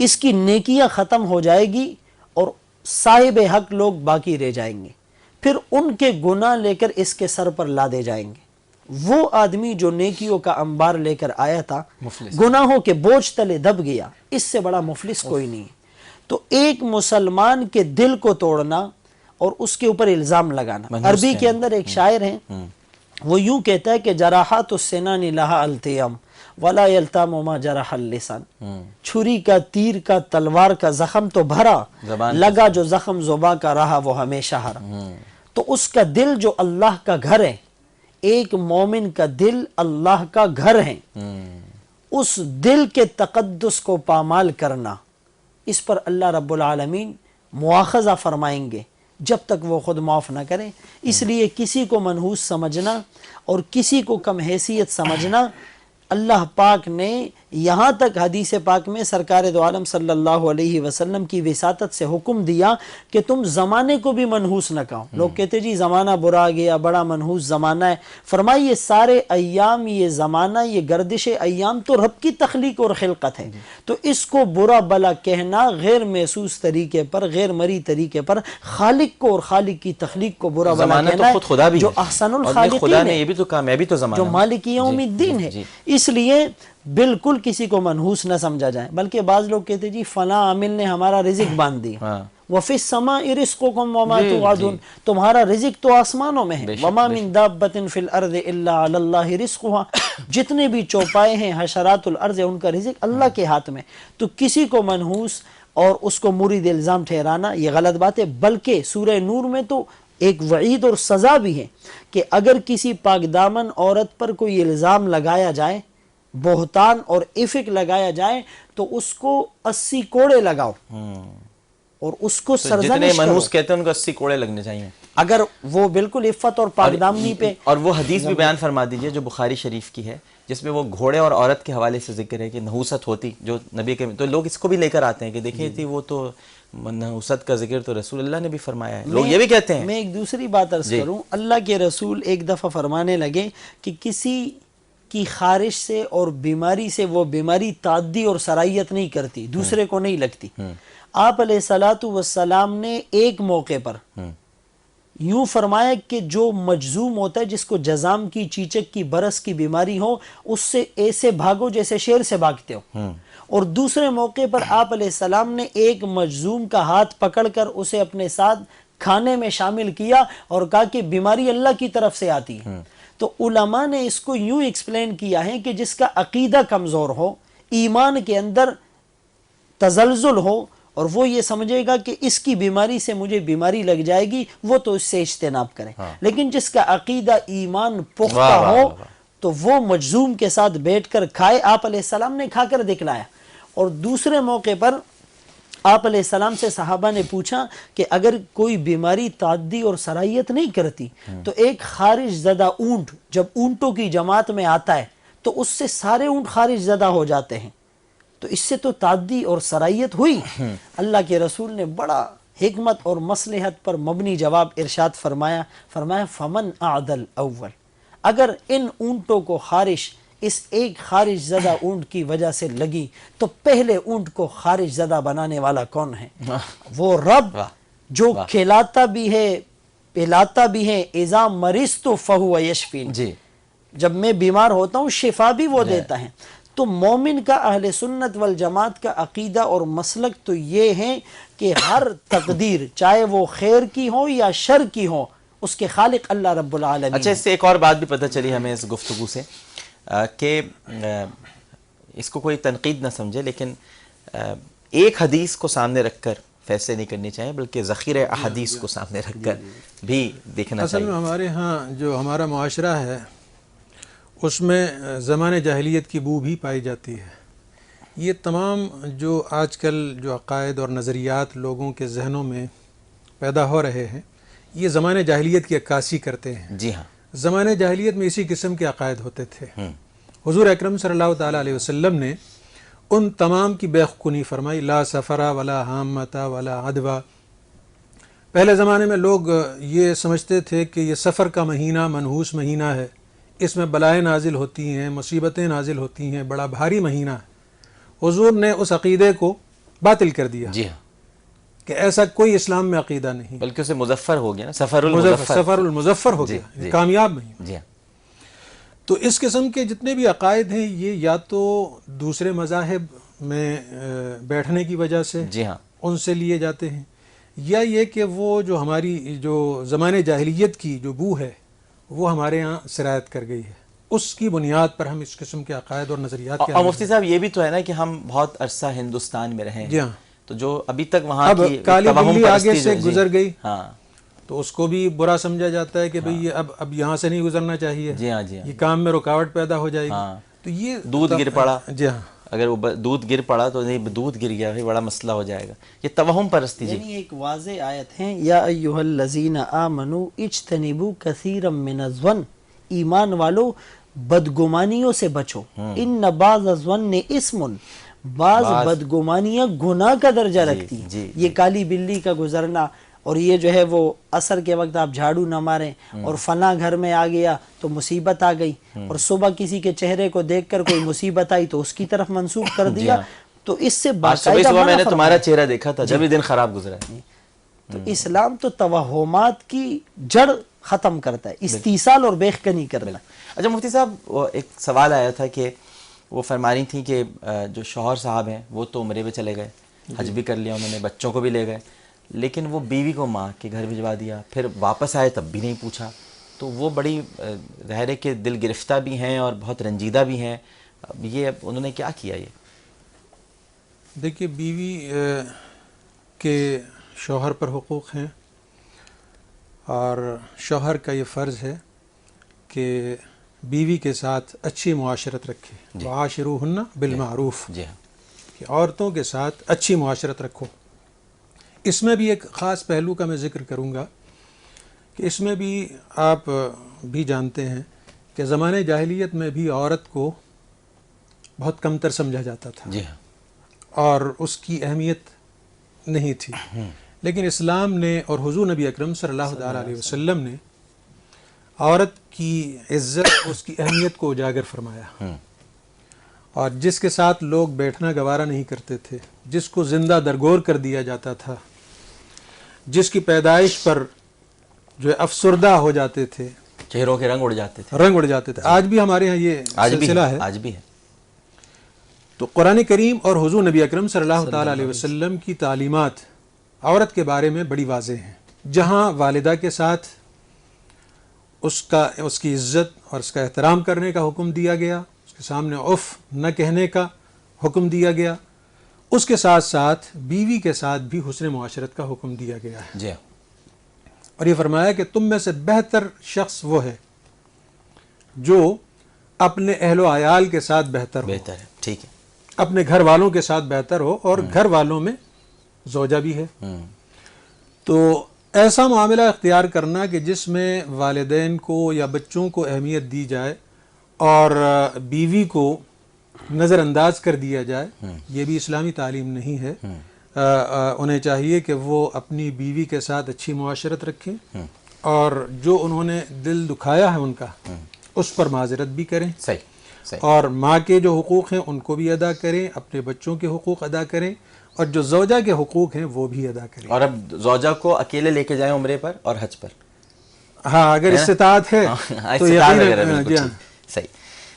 اس کی نیکیاں ختم ہو جائے گی اور صاحب حق لوگ باقی رہ جائیں گے، پھر ان کے گناہ لے کر اس کے سر پر لادے جائیں گے۔ وہ آدمی جو نیکیوں کا انبار لے کر آیا تھا گناہوں کے بوجھ تلے دب گیا، اس سے بڑا مفلس کوئی نہیں ہے۔ تو ایک مسلمان کے دل کو توڑنا اور اس کے اوپر الزام لگانا، عربی کے اندر ایک شاعر ہیں، وہ یوں کہتا ہے کہ جراحات السنان لہا التیام ولا یلتام ما جرح اللسان، چھری کا، تیر کا، تلوار کا زخم تو بھرا، لگا جو زخم زباں کا رہا وہ ہمیشہ ہرا۔ تو اس کا دل جو اللہ کا گھر ہے، ایک مومن کا دل اللہ کا گھر ہے، اس دل کے تقدس کو پامال کرنا، اس پر اللہ رب العالمین مواخذہ فرمائیں گے جب تک وہ خود معاف نہ کریں۔ اس لیے کسی کو منحوس سمجھنا اور کسی کو کم حیثیت سمجھنا، اللہ پاک نے یہاں تک حدیث پاک میں سرکار دو عالم صلی اللہ علیہ وسلم کی وساطت سے حکم دیا کہ تم زمانے کو بھی منحوس نہ کہو۔ لوگ کہتے جی زمانہ برا گیا، بڑا منحوس زمانہ ہے، فرمائی یہ سارے ایام، یہ زمانہ، یہ گردش ایام تو رب کی تخلیق اور خلقت ہے، تو اس کو برا بلا کہنا غیر محسوس طریقے پر، غیر مری طریقے پر خالق کو اور خالق کی تخلیق کو برا بلا کہنا ہے، خود خدا بھی جو احسن الخالقین خدا نے یہ بھی تو کہا میں بھی تو زمانہ، جو مالک یوم الدین ہے۔ اس لیے بالکل کسی کو منحوس نہ سمجھا جائے، بلکہ بعض لوگ کہتے جی فلاں عامل نے ہمارا رزق باندھ دیا، وَفِي السَّمَاءِ رِزْقُكُمْ وَمَا تُوعَدُونَ، تمہارا رزق تو آسمانوں میں ہے، وَمَا مِن دَابَّةٍ فِي الْأَرْضِ إِلَّا عَلَى اللَّهِ رِزْقُهَا، جتنے بھی چوپائے ہیں حشرات الارض، ان کا رزق اللہ کے ہاتھ میں۔ تو کسی کو منحوس اور اس کو مرید الزام ٹھہرانا یہ غلط بات ہے، بلکہ سورہ نور میں تو ایک وعید اور سزا بھی ہے کہ اگر کسی پاک دامن عورت پر کوئی الزام لگایا جائے، بہتان اور افک لگایا جائے، تو اس کو 80 کوڑے لگاؤ اور اس کو سرزنش کرو۔ جتنے منحوس کہتے ہیں ان کو 80 کوڑے لگنے چاہیے، اگر وہ بالکل عفت اور پاکدامنی پہ۔ اور وہ حدیث بھی بیان فرما دیجئے جو بخاری شریف کی ہے، جس میں وہ گھوڑے اور عورت کے حوالے سے ذکر ہے کہ نحوست ہوتی جو نبی کے، تو لوگ اس کو بھی لے کر آتے ہیں کہ دیکھیں تھی وہ تو نحوست کا ذکر تو رسول اللہ نے بھی فرمایا ہے، لوگ یہ بھی کہتے ہیں۔ میں ایک دوسری بات عرض کروں، اللہ کے رسول ایک دفعہ فرمانے لگے کہ کسی کی خارش سے اور بیماری سے وہ بیماری تعدی اور سرائیت نہیں کرتی، دوسرے کو نہیں لگتی۔ آپ علیہ الصلوۃ والسلام نے ایک موقع پر یوں فرمایا کہ جو مجزوم ہوتا ہے، جس کو جزام کی، چیچک کی، برس کی بیماری ہو، اس سے ایسے بھاگو جیسے شیر سے بھاگتے ہو۔ اور دوسرے موقع پر آپ علیہ السلام نے ایک مجزوم کا ہاتھ پکڑ کر اسے اپنے ساتھ کھانے میں شامل کیا اور کہا کہ بیماری اللہ کی طرف سے آتی ہے. تو علماء نے اس کو یوں ایکسپلین کیا ہے کہ جس کا عقیدہ کمزور ہو، ایمان کے اندر تزلزل ہو، اور وہ یہ سمجھے گا کہ اس کی بیماری سے مجھے بیماری لگ جائے گی، وہ تو اس سے اجتناب کرے. لیکن جس کا عقیدہ ایمان پختہ ہو تو وہ مجذوم کے ساتھ بیٹھ کر کھائے. آپ علیہ السلام نے کھا کر دکھلایا. اور دوسرے موقع پر آپ علیہ السلام سے صحابہ نے پوچھا کہ اگر کوئی بیماری تعدی اور سرائیت نہیں کرتی تو ایک خارج زدہ اونٹ جب اونٹوں کی جماعت میں آتا ہے تو اس سے سارے اونٹ خارج زدہ ہو جاتے ہیں، تو اس سے تو تعدی اور سرائیت ہوئی. اللہ کے رسول نے بڑا حکمت اور مصلحت پر مبنی جواب ارشاد فرمایا فمن اعدل اول، اگر ان اونٹوں کو خارش اس ایک خارج زدہ اونٹ کی وجہ سے لگی تو پہلے اونٹ کو خارج زدہ بنانے والا کون ہے؟ وہ رب جو کھلاتا بھی ہے پلاتا بھی ہے. اذا مرضت فہو یشفین، جب میں بیمار ہوتا ہوں شفا بھی وہ دیتا ہے. تو مومن کا اہل سنت والجماعت کا عقیدہ اور مسلک تو یہ ہے کہ ہر تقدیر چاہے وہ خیر کی ہو یا شر کی ہو اس کے خالق اللہ رب العالمین. اچھا، اس سے ایک اور بات بھی پتہ چلی ہمیں اس گفتگو سے کہ اس کو کوئی تنقید نہ سمجھے، لیکن ایک حدیث کو سامنے رکھ کر فیصلے نہیں کرنے چاہیے بلکہ ذخیرہ احادیث کو سامنے رکھ کر بھی دیکھنا چاہیے. اصل میں ہمارے ہاں جو ہمارا معاشرہ ہے اس میں زمانے جاہلیت کی بو بھی پائی جاتی ہے. یہ تمام جو آج کل جو عقائد اور نظریات لوگوں کے ذہنوں میں پیدا ہو رہے ہیں یہ زمانے جاہلیت کی عکاسی کرتے ہیں. جی ہاں، زمانے جاہلیت میں اسی قسم کے عقائد ہوتے تھے. حضور اکرم صلی اللہ تعالیٰ علیہ وسلم نے ان تمام کی بیخکنی فرمائی. لا سفرا ولا حامتا ولا عدوا. پہلے زمانے میں لوگ یہ سمجھتے تھے کہ یہ سفر کا مہینہ منحوس مہینہ ہے، اس میں بلائیں نازل ہوتی ہیں، مصیبتیں نازل ہوتی ہیں، بڑا بھاری مہینہ ہے. حضور نے اس عقیدے کو باطل کر دیا. جی ہاں، کہ ایسا کوئی اسلام میں عقیدہ نہیں، بلکہ اسے مظفر ہو گیا نا، سفر المظفر ہو گیا، کامیاب مہینہ. جی ہاں، تو اس قسم کے جتنے بھی عقائد ہیں یہ یا تو دوسرے مذاہب میں بیٹھنے کی وجہ سے جی ہاں ان سے لیے جاتے ہیں، یا یہ کہ وہ جو ہماری جو زمانے جاہلیت کی جو بو ہے وہ ہمارے ہاں سرایت کر گئی ہے، اس کی بنیاد پر ہم اس قسم کے عقائد اور نظریات کے. اور مفتی صاحب یہ بھی تو ہے نا کہ ہم بہت عرصہ ہندوستان میں رہے ہیں. جی ہاں، تو جو ابھی تک وہاں اب کی کالی بلی آگے سے گزر گئی ہاں تو اس کو بھی برا سمجھا جاتا ہے کہ بھئی اب یہاں سے نہیں گزرنا چاہیے. جی ہاں، جی ہاں، یہ کام میں رکاوٹ پیدا ہو جائے گی. تو یہ دودھ گر پڑا. جی ہاں، اگر وہ دودھ گر پڑا تو نہیں دودھ گر گیا بھائی بڑا مسئلہ ہو جائے گا. یہ توہم پرستی. جی یعنی ایک واضح آیت ہے، یا ایھا الذین آمنوا اجتنبوا کثیرا من الظن، ایمان والو بدگمانیوں سے بچو. ان بعض الظن اسم، بعض بدگمانیاں گناہ کا درجہ رکھتی ہیں. یہ کالی بلی کا گزرنا اور یہ جو ہے وہ عصر کے وقت آپ جھاڑو نہ ماریں اور فلاں گھر میں آ گیا تو مصیبت آ گئی، اور صبح کسی کے چہرے کو دیکھ کر کوئی مصیبت آئی تو اس کی طرف منسوخ کر دیا. تو اس سے صبح میں نے تمہارا چہرہ دیکھا تھا جب یہ دن خراب گزرا ہے. تو اسلام تو توہمات کی جڑ ختم کرتا ہے، استیصال اور بیخکنی کرنا. اچھا مفتی صاحب، ایک سوال آیا تھا کہ وہ فرما رہی تھیں کہ جو شوہر صاحب ہیں وہ تو عمرے پہ چلے گئے، حج بھی کر لیا انہوں نے، بچوں کو بھی لے گئے، لیکن وہ بیوی کو ماں کے گھر بھجوا دیا، پھر واپس آئے تب بھی نہیں پوچھا. تو وہ بڑی ظاہر ہے کہ دل گرفتہ بھی ہیں اور بہت رنجیدہ بھی ہیں. یہ انہوں نے کیا کیا؟ یہ دیکھیے بیوی کے شوہر پر حقوق ہیں اور شوہر کا یہ فرض ہے کہ بیوی کے ساتھ اچھی معاشرت رکھے. وعاشروہن بالمعروف، جی ہاں، کہ عورتوں کے ساتھ اچھی معاشرت رکھو. اس میں بھی ایک خاص پہلو کا میں ذکر کروں گا کہ اس میں بھی آپ بھی جانتے ہیں کہ زمانے جاہلیت میں بھی عورت کو بہت کمتر سمجھا جاتا تھا. جی ہاں، اور اس کی اہمیت نہیں تھی. لیکن اسلام نے اور حضور نبی اکرم صلی اللہ تعالیٰ علیہ وسلم نے عورت کی عزت، اس کی اہمیت کو اجاگر فرمایا. اور جس کے ساتھ لوگ بیٹھنا گوارا نہیں کرتے تھے، جس کو زندہ درگور کر دیا جاتا تھا، جس کی پیدائش پر جو ہے افسردہ ہو جاتے تھے، چہروں کے رنگ اڑ جاتے تھے. رنگ اڑ جاتے تھے. آج بھی ہمارے ہاں یہ سلسلہ ہے. آج بھی ہے. تو قرآن کریم اور حضور نبی اکرم صلی اللہ تعالیٰ علیہ وسلم کی تعلیمات عورت کے بارے میں بڑی واضح ہیں. جہاں والدہ کے ساتھ اس کی عزت اور اس کا احترام کرنے کا حکم دیا گیا، اس کے سامنے اف نہ کہنے کا حکم دیا گیا، اس کے ساتھ ساتھ بیوی کے ساتھ بھی حسن معاشرت کا حکم دیا گیا ہے. جی. اور یہ فرمایا کہ تم میں سے بہتر شخص وہ ہے جو اپنے اہل و عیال کے ساتھ بہتر ہو، بہتر ہے. ٹھیک ہے. اپنے گھر والوں کے ساتھ بہتر ہو، اور گھر والوں میں زوجہ بھی ہے. تو ایسا معاملہ اختیار کرنا کہ جس میں والدین کو یا بچوں کو اہمیت دی جائے اور بیوی کو نظر انداز کر دیا جائے، یہ بھی اسلامی تعلیم نہیں ہے. انہیں چاہیے کہ وہ اپنی بیوی کے ساتھ اچھی معاشرت رکھیں، اور جو انہوں نے دل دکھایا ہے ان کا اس پر معذرت بھی کریں. صحیح. اور ماں کے جو حقوق ہیں ان کو بھی ادا کریں، اپنے بچوں کے حقوق ادا کریں، اور جو زوجہ کے حقوق ہیں وہ بھی ادا کریں. اور اب زوجہ کو اکیلے لے کے جائیں عمرے پر اور حج پر. ہاں، اگر استطاعت ہے تو یقیناً. جی ہاں. صحیح.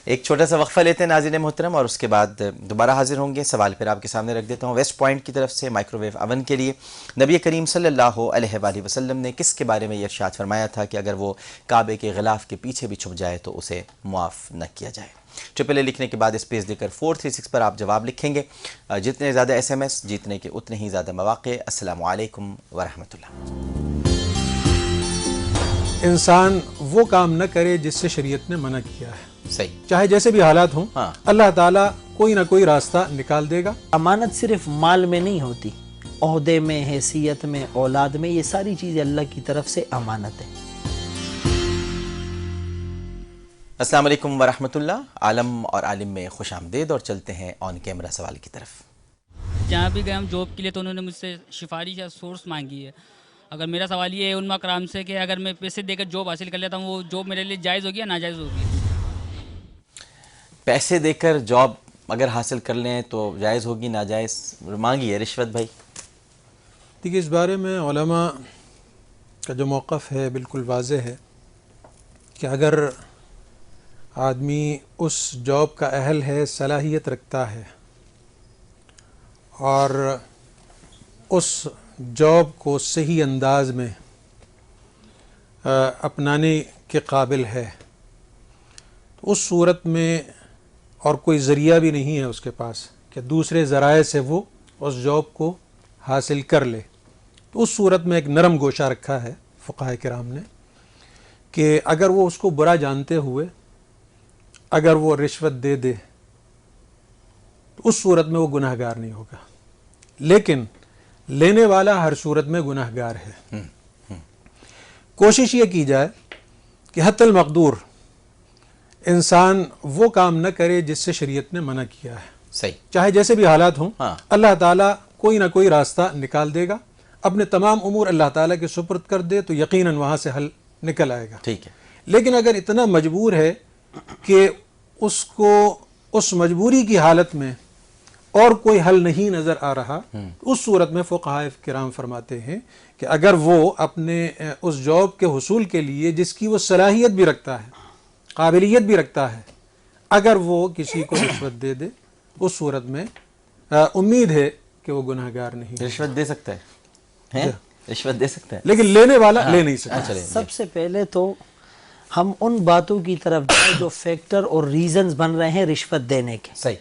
ایک چھوٹا سا وقفہ لیتے ہیں ناظرین محترم، اور اس کے بعد دوبارہ حاضر ہوں گے. سوال پھر آپ کے سامنے رکھ دیتا ہوں. ویسٹ پوائنٹ کی طرف سے مائکرو ویو اوون کے لیے نبی کریم صلی اللہ علیہ وآلہ وسلم نے کس کے بارے میں یہ ارشاد فرمایا تھا کہ اگر وہ کعبے کے غلاف کے پیچھے بھی چھپ جائے تو اسے معاف نہ کیا جائے؟ ٹرپل اے لکھنے کے بعد اسپیس دے کر 436 پر آپ جواب لکھیں گے. جتنے زیادہ ایس ایم ایس جیتنے کے اتنے ہی زیادہ مواقع. السلام علیکم ورحمۃ اللہ. انسان وہ کام نہ کرے جس سے شریعت نے منع کیا ہے، صحیح. چاہے جیسے بھی حالات ہوں. اللہ تعالیٰ کوئی نہ کوئی راستہ نکال دے گا. امانت صرف مال میں نہیں ہوتی، عہدے میں، حیثیت میں، اولاد میں، یہ ساری چیزیں اللہ کی طرف سے امانت ہے. السلام علیکم ورحمۃ اللہ. عالم اور عالم میں خوش آمدید، اور چلتے ہیں آن کیمرہ سوال کی طرف. جہاں بھی گئے ہم جاب کے لیے تو انہوں نے مجھ سے سفارش یا سورس مانگی ہے. اگر میرا سوال یہ ہے علماء کرام سے کہ اگر میں پیسے دے کر جاب حاصل کر لیتا ہوں، وہ جاب میرے لیے جائز ہوگی یا ناجائز ہوگی؟ پیسے دے کر جاب اگر حاصل کر لیں تو جائز ہوگی، ناجائز مانگی ہے رشوت بھائی؟ دیکھیے، اس بارے میں علماء کا جو موقف ہے بالکل واضح ہے کہ اگر آدمی اس جاب کا اہل ہے، صلاحیت رکھتا ہے، اور اس جاب کو صحیح انداز میں اپنانے کے قابل ہے، تو اس صورت میں اور کوئی ذریعہ بھی نہیں ہے اس کے پاس کہ دوسرے ذرائع سے وہ اس جاب کو حاصل کر لے، تو اس صورت میں ایک نرم گوشہ رکھا ہے فقہاء کرام نے کہ اگر وہ اس کو برا جانتے ہوئے اگر وہ رشوت دے دے تو اس صورت میں وہ گناہ گار نہیں ہوگا، لیکن لینے والا ہر صورت میں گناہ گار ہے. کوشش یہ کی جائے کہ حتی المقدور انسان وہ کام نہ کرے جس سے شریعت نے منع کیا ہے. صحیح. چاہے جیسے بھی حالات ہوں، اللہ تعالیٰ کوئی نہ کوئی راستہ نکال دے گا. اپنے تمام امور اللہ تعالیٰ کے سپرد کر دے تو یقیناً وہاں سے حل نکل آئے گا. ٹھیک ہے. لیکن اگر اتنا مجبور ہے کہ اس کو اس مجبوری کی حالت میں اور کوئی حل نہیں نظر آ رہا، اس صورت میں فقہاء کرام فرماتے ہیں کہ اگر وہ اپنے اس جاب کے حصول کے لیے جس کی وہ صلاحیت بھی رکھتا ہے، قابلیت بھی رکھتا ہے، اگر وہ کسی کو رشوت دے دے، اس صورت میں امید ہے کہ وہ گناہ گار نہیں. رشوت دے سکتا ہے، رشوت دے سکتا ہے، لیکن لینے والا لے نہیں سکتا. سب سے پہلے تو ہم ان باتوں کی طرف جائیں جو فیکٹر اور ریزنز بن رہے ہیں رشوت دینے کے. صحیح.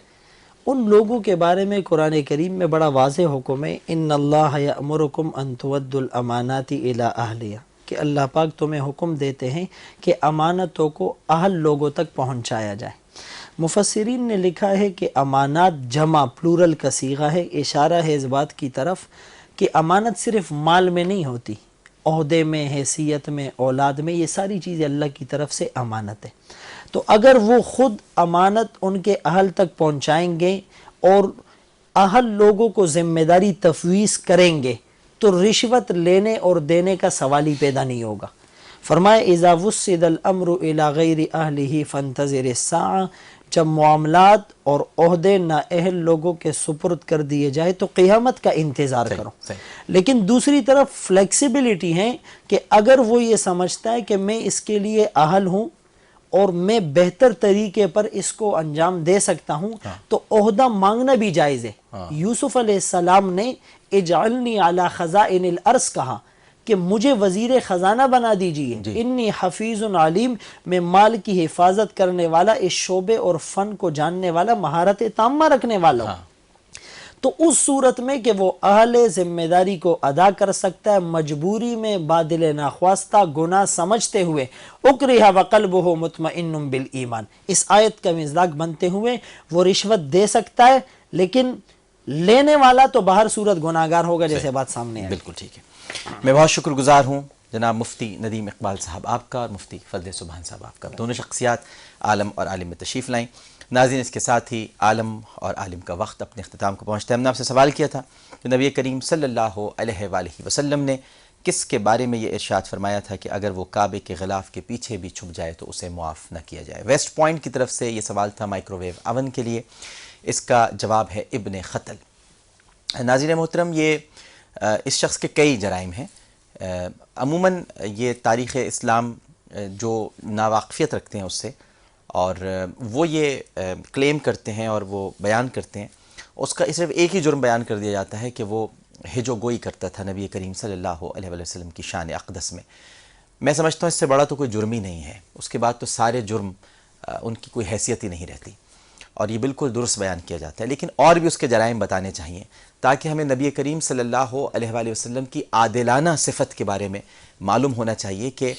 ان لوگوں کے بارے میں قرآن کریم میں بڑا واضح حکم ہے، ان اللہ یأمرکم ان تؤدوا الامانات الی اہلیہا، کہ اللہ پاک تمہیں حکم دیتے ہیں کہ امانتوں کو اہل لوگوں تک پہنچایا جائے. مفسرین نے لکھا ہے کہ امانات جمع پلورل کا صیغہ ہے، اشارہ ہے اس بات کی طرف کہ امانت صرف مال میں نہیں ہوتی، عہدے میں، حیثیت میں، اولاد میں، یہ ساری چیزیں اللہ کی طرف سے امانت ہے. تو اگر وہ خود امانت ان کے اہل تک پہنچائیں گے اور اہل لوگوں کو ذمہ داری تفویض کریں گے تو رشوت لینے اور دینے کا سوال ہی پیدا نہیں ہوگا. فرمایا اذا وسد الامر الى غیر اہلہ فانتظر الساعہ، جب معاملات اور عہدے نااہل لوگوں کے سپرد کر دیے جائے تو قیامت کا انتظار کرو. لیکن دوسری طرف فلیکسیبلٹی ہے کہ اگر وہ یہ سمجھتا ہے کہ میں اس کے لیے اہل ہوں اور میں بہتر طریقے پر اس کو انجام دے سکتا ہوں تو عہدہ مانگنا بھی جائز ہے. یوسف علیہ السلام نے اجعلنی علی خزائن الارض کہا کہ مجھے وزیر خزانہ بنا دیجئے، انی حفیظ علیم، میں مال کی حفاظت کرنے والا، اس شعبے اور فن کو جاننے والا، مہارت تامہ رکھنے والا ہوں۔ تو اس صورت میں کہ وہ اہل ذمہ داری کو ادا کر سکتا ہے مجبوری میں بادل ناخواستہ گناہ سمجھتے ہوئے، اکرہ وقلبہ مطمئن بالایمان، اس آیت کا مصداق بنتے ہوئے وہ رشوت دے سکتا ہے، لیکن لینے والا تو باہر صورت گناہگار ہوگا، جیسے بات سامنے ہے۔ بالکل ٹھیک ہے۔ میں بہت شکر گزار ہوں جناب مفتی ندیم اقبال صاحب آپ کا اور مفتی فضل سبحان صاحب آپ کا، دونوں شخصیات عالم اور عالم میں تشریف لائیں۔ ناظرین، اس کے ساتھ ہی عالم اور عالم کا وقت اپنے اختتام کو پہنچتا ہے۔ ہم نے آپ سے سوال کیا تھا کہ نبی کریم صلی اللہ علیہ وآلہ وسلم نے کس کے بارے میں یہ ارشاد فرمایا تھا کہ اگر وہ کعبے کے غلاف کے پیچھے بھی چھپ جائے تو اسے معاف نہ کیا جائے۔ ویسٹ پوائنٹ کی طرف سے یہ سوال تھا مائکرو ویو اوون کے لیے، اس کا جواب ہے ابن خطل۔ ناظرین محترم، یہ اس شخص کے کئی جرائم ہیں۔ عموماً یہ تاریخ اسلام جو ناواقفیت رکھتے ہیں اس سے، اور وہ یہ کلیم کرتے ہیں اور وہ بیان کرتے ہیں، اس کا صرف ایک ہی جرم بیان کر دیا جاتا ہے کہ وہ ہجو گوئی کرتا تھا نبی کریم صلی اللہ علیہ وسلم کی شان اقدس میں۔ میں سمجھتا ہوں اس سے بڑا تو کوئی جرم ہی نہیں ہے، اس کے بعد تو سارے جرم ان کی کوئی حیثیت ہی نہیں رہتی، اور یہ بالکل درست بیان کیا جاتا ہے۔ لیکن اور بھی اس کے جرائم بتانے چاہیے تاکہ ہمیں نبی کریم صلی اللہ علیہ وآلہ وسلم کی عادلانہ صفت کے بارے میں معلوم ہونا چاہیے کہ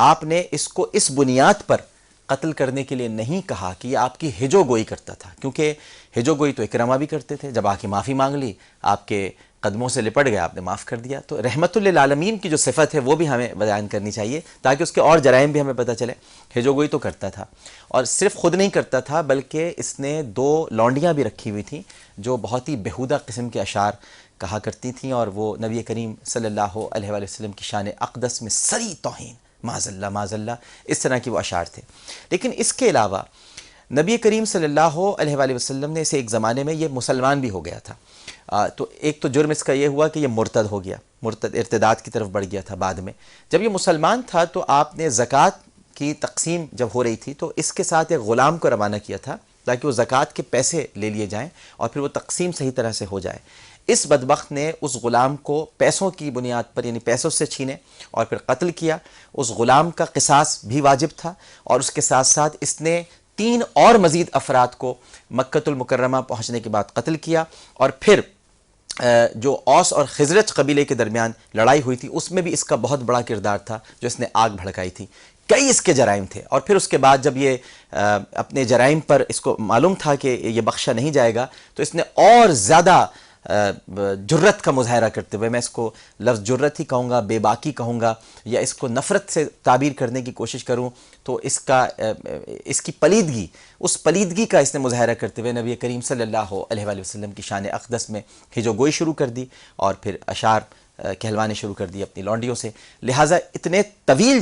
آپ نے اس کو اس بنیاد پر قتل کرنے کے لیے نہیں کہا کہ یہ آپ کی ہجو گوئی کرتا تھا، کیونکہ ہجو گوئی تو اکرامہ بھی کرتے تھے، جب آ کے معافی مانگ لی، آپ کے قدموں سے لپٹ گیا، آپ نے معاف کر دیا۔ تو رحمت للعالمین کی جو صفت ہے وہ بھی ہمیں بیان کرنی چاہیے تاکہ اس کے اور جرائم بھی ہمیں پتہ چلے۔ ہجو گوئی تو کرتا تھا، اور صرف خود نہیں کرتا تھا بلکہ اس نے 2 لونڈیاں بھی رکھی ہوئی تھیں جو بہت ہی بےہودہ قسم کے اشعار کہا کرتی تھیں، اور وہ نبی کریم صلی اللہ علیہ وآلہ وسلم کی شان اقدس میں صریح توہین، معاذ اللہ معاذ اللہ، اس طرح کی وہ اشعار تھے۔ لیکن اس کے علاوہ نبی کریم صلی اللہ علیہ وآلہ وسلم نے اسے ایک زمانے میں یہ مسلمان بھی ہو گیا تھا، تو ایک تو جرم اس کا یہ ہوا کہ یہ مرتد ہو گیا، مرتد ارتداد کی طرف بڑھ گیا تھا بعد میں۔ جب یہ مسلمان تھا تو آپ نے زکوٰۃ کی تقسیم جب ہو رہی تھی تو اس کے ساتھ ایک غلام کو روانہ کیا تھا تاکہ وہ زکوٰۃ کے پیسے لے لیے جائیں اور پھر وہ تقسیم صحیح طرح سے ہو جائے۔ اس بدبخت نے اس غلام کو پیسوں کی بنیاد پر، یعنی پیسوں سے چھینے اور پھر قتل کیا۔ اس غلام کا قصاص بھی واجب تھا، اور اس کے ساتھ ساتھ اس نے 3 اور مزید افراد کو مکۃ المکرمہ پہنچنے کے بعد قتل کیا، اور پھر جو اوس اور خزرج قبیلے کے درمیان لڑائی ہوئی تھی اس میں بھی اس کا بہت بڑا کردار تھا جو اس نے آگ بھڑکائی تھی۔ کئی اس کے جرائم تھے، اور پھر اس کے بعد جب یہ اپنے جرائم پر اس کو معلوم تھا کہ یہ بخشا نہیں جائے گا تو اس نے اور زیادہ جرت کا مظاہرہ کرتے ہوئے، میں اس کو لفظ جرت ہی کہوں گا، بے باکی کہوں گا، یا اس کو نفرت سے تعبیر کرنے کی کوشش کروں تو اس کی پلیدگی، اس پلیدگی کا اس نے مظاہرہ کرتے ہوئے نبی کریم صلی اللہ علیہ وآلہ وسلم کی شان اقدس میں ہجو گوئی شروع کر دی، اور پھر اشعار کہلوانے شروع کر دی اپنی لونڈیوں سے۔ لہٰذا اتنے طویل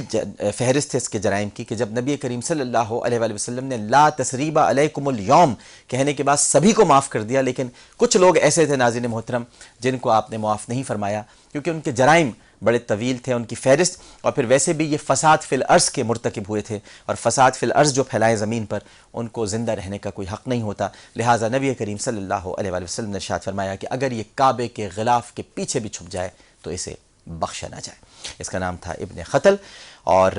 فہرست ہے اس کے جرائم کی کہ جب نبی کریم صلی اللہ علیہ وآلہ وسلم نے لا تثریب علیکم اليوم کہنے کے بعد سبھی کو معاف کر دیا، لیکن کچھ لوگ ایسے تھے ناظرین محترم جن کو آپ نے معاف نہیں فرمایا کیونکہ ان کے جرائم بڑے طویل تھے، ان کی فہرست، اور پھر ویسے بھی یہ فساد فی الارض کے مرتکب ہوئے تھے، اور فساد فی الارض جو پھیلائے زمین پر ان کو زندہ رہنے کا کوئی حق نہیں ہوتا۔ لہٰذا نبی کریم صلی اللہ علیہ وآلہ وسلم نے ارشاد فرمایا کہ اگر یہ کعبے کے غلاف کے پیچھے بھی چھپ جائے تو اسے بخشا نہ جائے۔ اس کا نام تھا ابن خطل، اور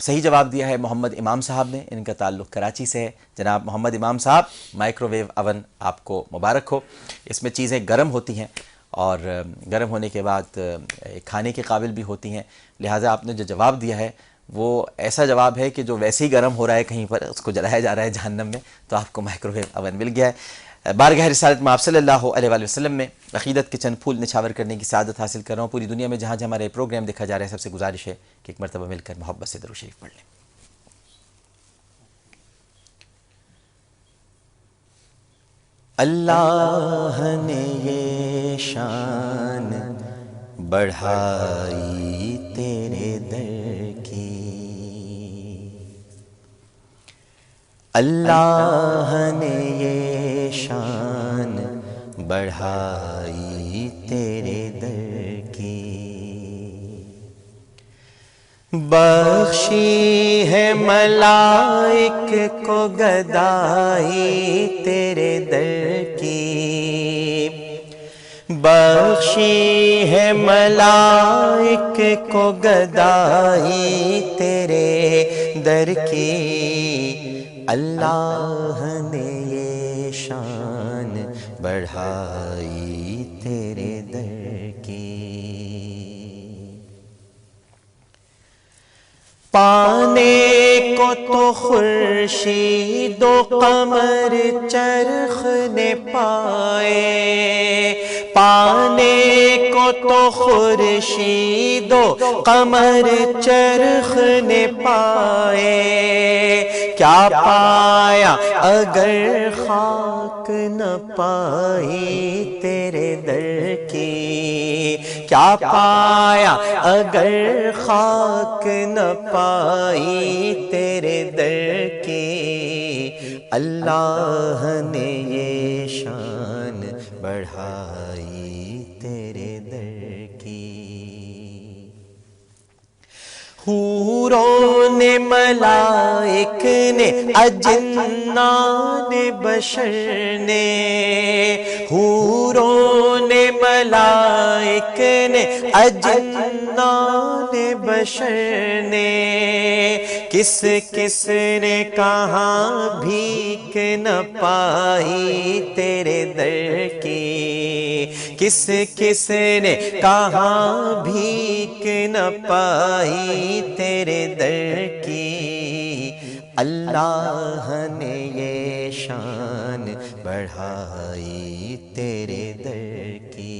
صحیح جواب دیا ہے محمد امام صاحب نے، ان کا تعلق کراچی سے ہے۔ جناب محمد امام صاحب، مائکرو ویو اوون آپ کو مبارک ہو، اس میں چیزیں گرم ہوتی ہیں اور گرم ہونے کے بعد کھانے کے قابل بھی ہوتی ہیں، لہٰذا آپ نے جو جواب دیا ہے وہ ایسا جواب ہے کہ جو ویسے ہی گرم ہو رہا ہے کہیں پر اس کو جلایا جا رہا ہے جہنم میں، تو آپ کو مائکرو ویو اوون مل گیا ہے۔ بارگاہ رسالت میں آپ صلی اللہ علیہ وآلہ وسلم میں عقیدت کے چند پھول نچھاور کرنے کی سعادت حاصل کر رہا ہوں۔ پوری دنیا میں جہاں جہاں ہمارے پروگرام دیکھا جا رہا ہے، سب سے گزارش ہے کہ ایک مرتبہ مل کر محبت سے درود شریف پڑھ لیں۔ اللہ نے یہ شان بڑھائی تیرے در کی، اللہ نے یہ شان بڑھائی تیرے در کی، بخشی ہے ملائک کو گدائی تیرے در کی، بخشی ہے ملائک کو گدائی تیرے در کی، اللہ نے یہ شان بڑھائی تیرے در کی۔ پانے کو تو خورشید و قمر چرخ نے پائے، پانے کو تو خورشید و قمر چرخ نے پائے، کیا پایا اگر خاک نہ پائی تیرے در کی، کیا پایا اگر خاک نہ پائی تیرے در کی، اللہ نے یہ شان بڑھائی تیرے در کی۔ حوروں نے، ملائک نے، اجنان بشر نے، حوروں نے، ملائک نے، اجنان بشر نے، کس کس نے کہاں بھیک نہ پائی تیرے در کی، کس کس نے کہاں بھیک نہ پائی تیرے در کی، اللہ نے یہ شان بڑھائی تیرے در کی۔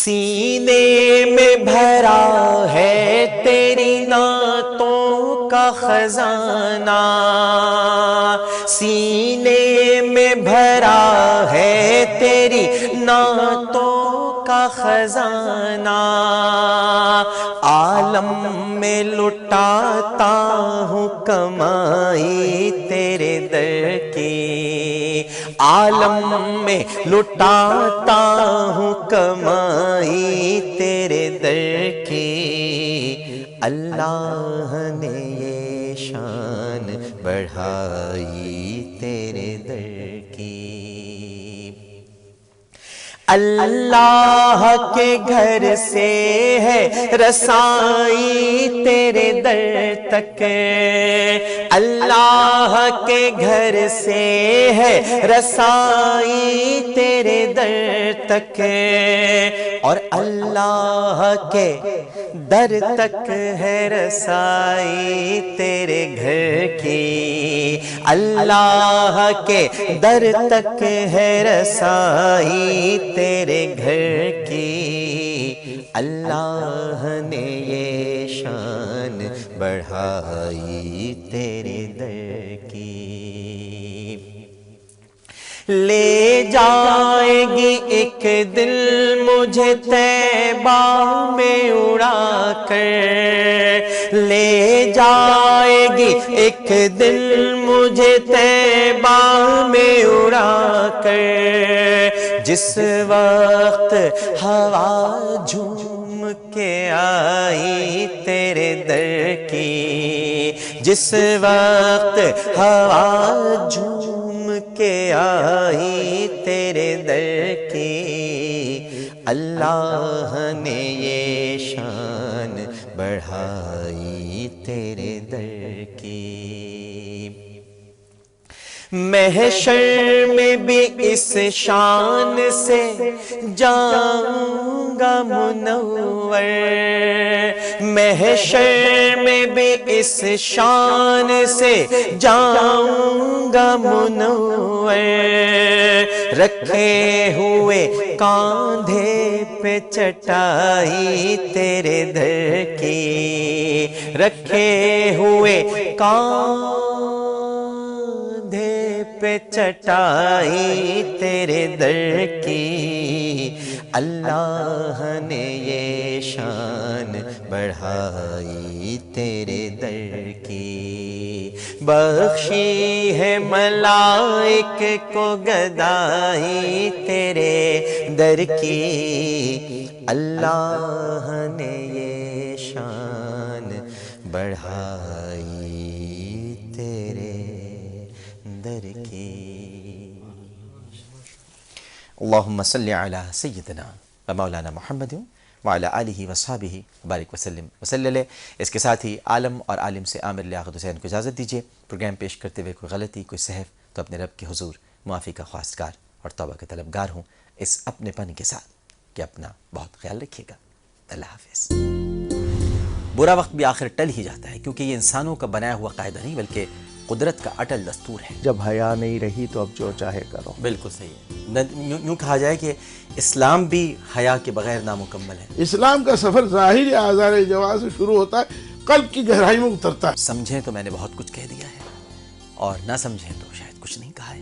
سینے میں بھرا ہے تیری نعتوں کا خزانہ، سینے میں بھرا ہے تیری نعتوں کا خزانہ، عالم میں لٹاتا ہوں کمائی تیرے در کی، عالم میں لٹاتا ہوں کمائی تیرے در کی، اللہ نے یہ شان بڑھائی تیرے در کی۔ اللہ کے گھر سے ہے رسائی تیرے در تک، اللہ کے گھر سے ہے رسائی تیرے در تک، اور اللہ کے در تک ہے رسائی تیرے گھر کی، اللہ کے در تک ہے رسائی تیرے گھر کی، اللہ نے یہ شان بڑھائی تیرے در کی۔ لے جائے گی ایک دل مجھے طیبہ میں اڑا کر، لے جائے گی ایک دل مجھے طیبہ میں اڑا کر، جس وقت ہوا جھوم کے آئی تیرے در کی، جس وقت ہوا جھوم کے آئی تیرے در کی، اللہ نے یہ شان بڑھائی تیرے در کی۔ محشر میں بھی اس شان سے جاؤں گا منور، محشر میں بھی اس شان سے جاؤں گا منور، رکھے ہوئے کاندھے پہ چٹائی تیرے در کی، رکھے ہوئے کاندھے پہ چٹائی تیرے در کی، اللہ نے یہ شان بڑھائی تیرے در کی، بخشی ہے ملائک کو گدائی تیرے در کی، اللہ نے یہ شان بڑھائی تیرے در کی۔ اللہم صلی علی سیدنا و مولانا محمد وعلی آلہ وصحبہ بارک وسلم وصلی علیہ۔ اس کے ساتھ ہی عالم اور عالم سے عامر لیاقت حسین کو اجازت دیجیے۔ پروگرام پیش کرتے ہوئے کوئی غلطی، کوئی سہو تو اپنے رب کے حضور معافی کا خواستگار اور توبہ کا طلبگار ہوں، اس اپنے پن کے ساتھ کہ اپنا بہت خیال رکھیے گا۔ اللہ حافظ۔ برا وقت بھی آخر ٹل ہی جاتا ہے، کیونکہ یہ انسانوں کا بنایا ہوا قاعدہ نہیں بلکہ قدرت کا اٹل دستور ہے۔ جب حیا نہیں رہی تو اب جو چاہے کرو۔ بالکل صحیح ہے۔ یوں کہا جائے کہ اسلام بھی حیا کے بغیر نامکمل ہے۔ اسلام کا سفر ظاہری آزار جواز سے شروع ہوتا ہے، قلب کی گہرائی میں اترتا ہے۔ سمجھیں تو میں نے بہت کچھ کہہ دیا ہے، اور نہ سمجھیں تو شاید کچھ نہیں کہا ہے۔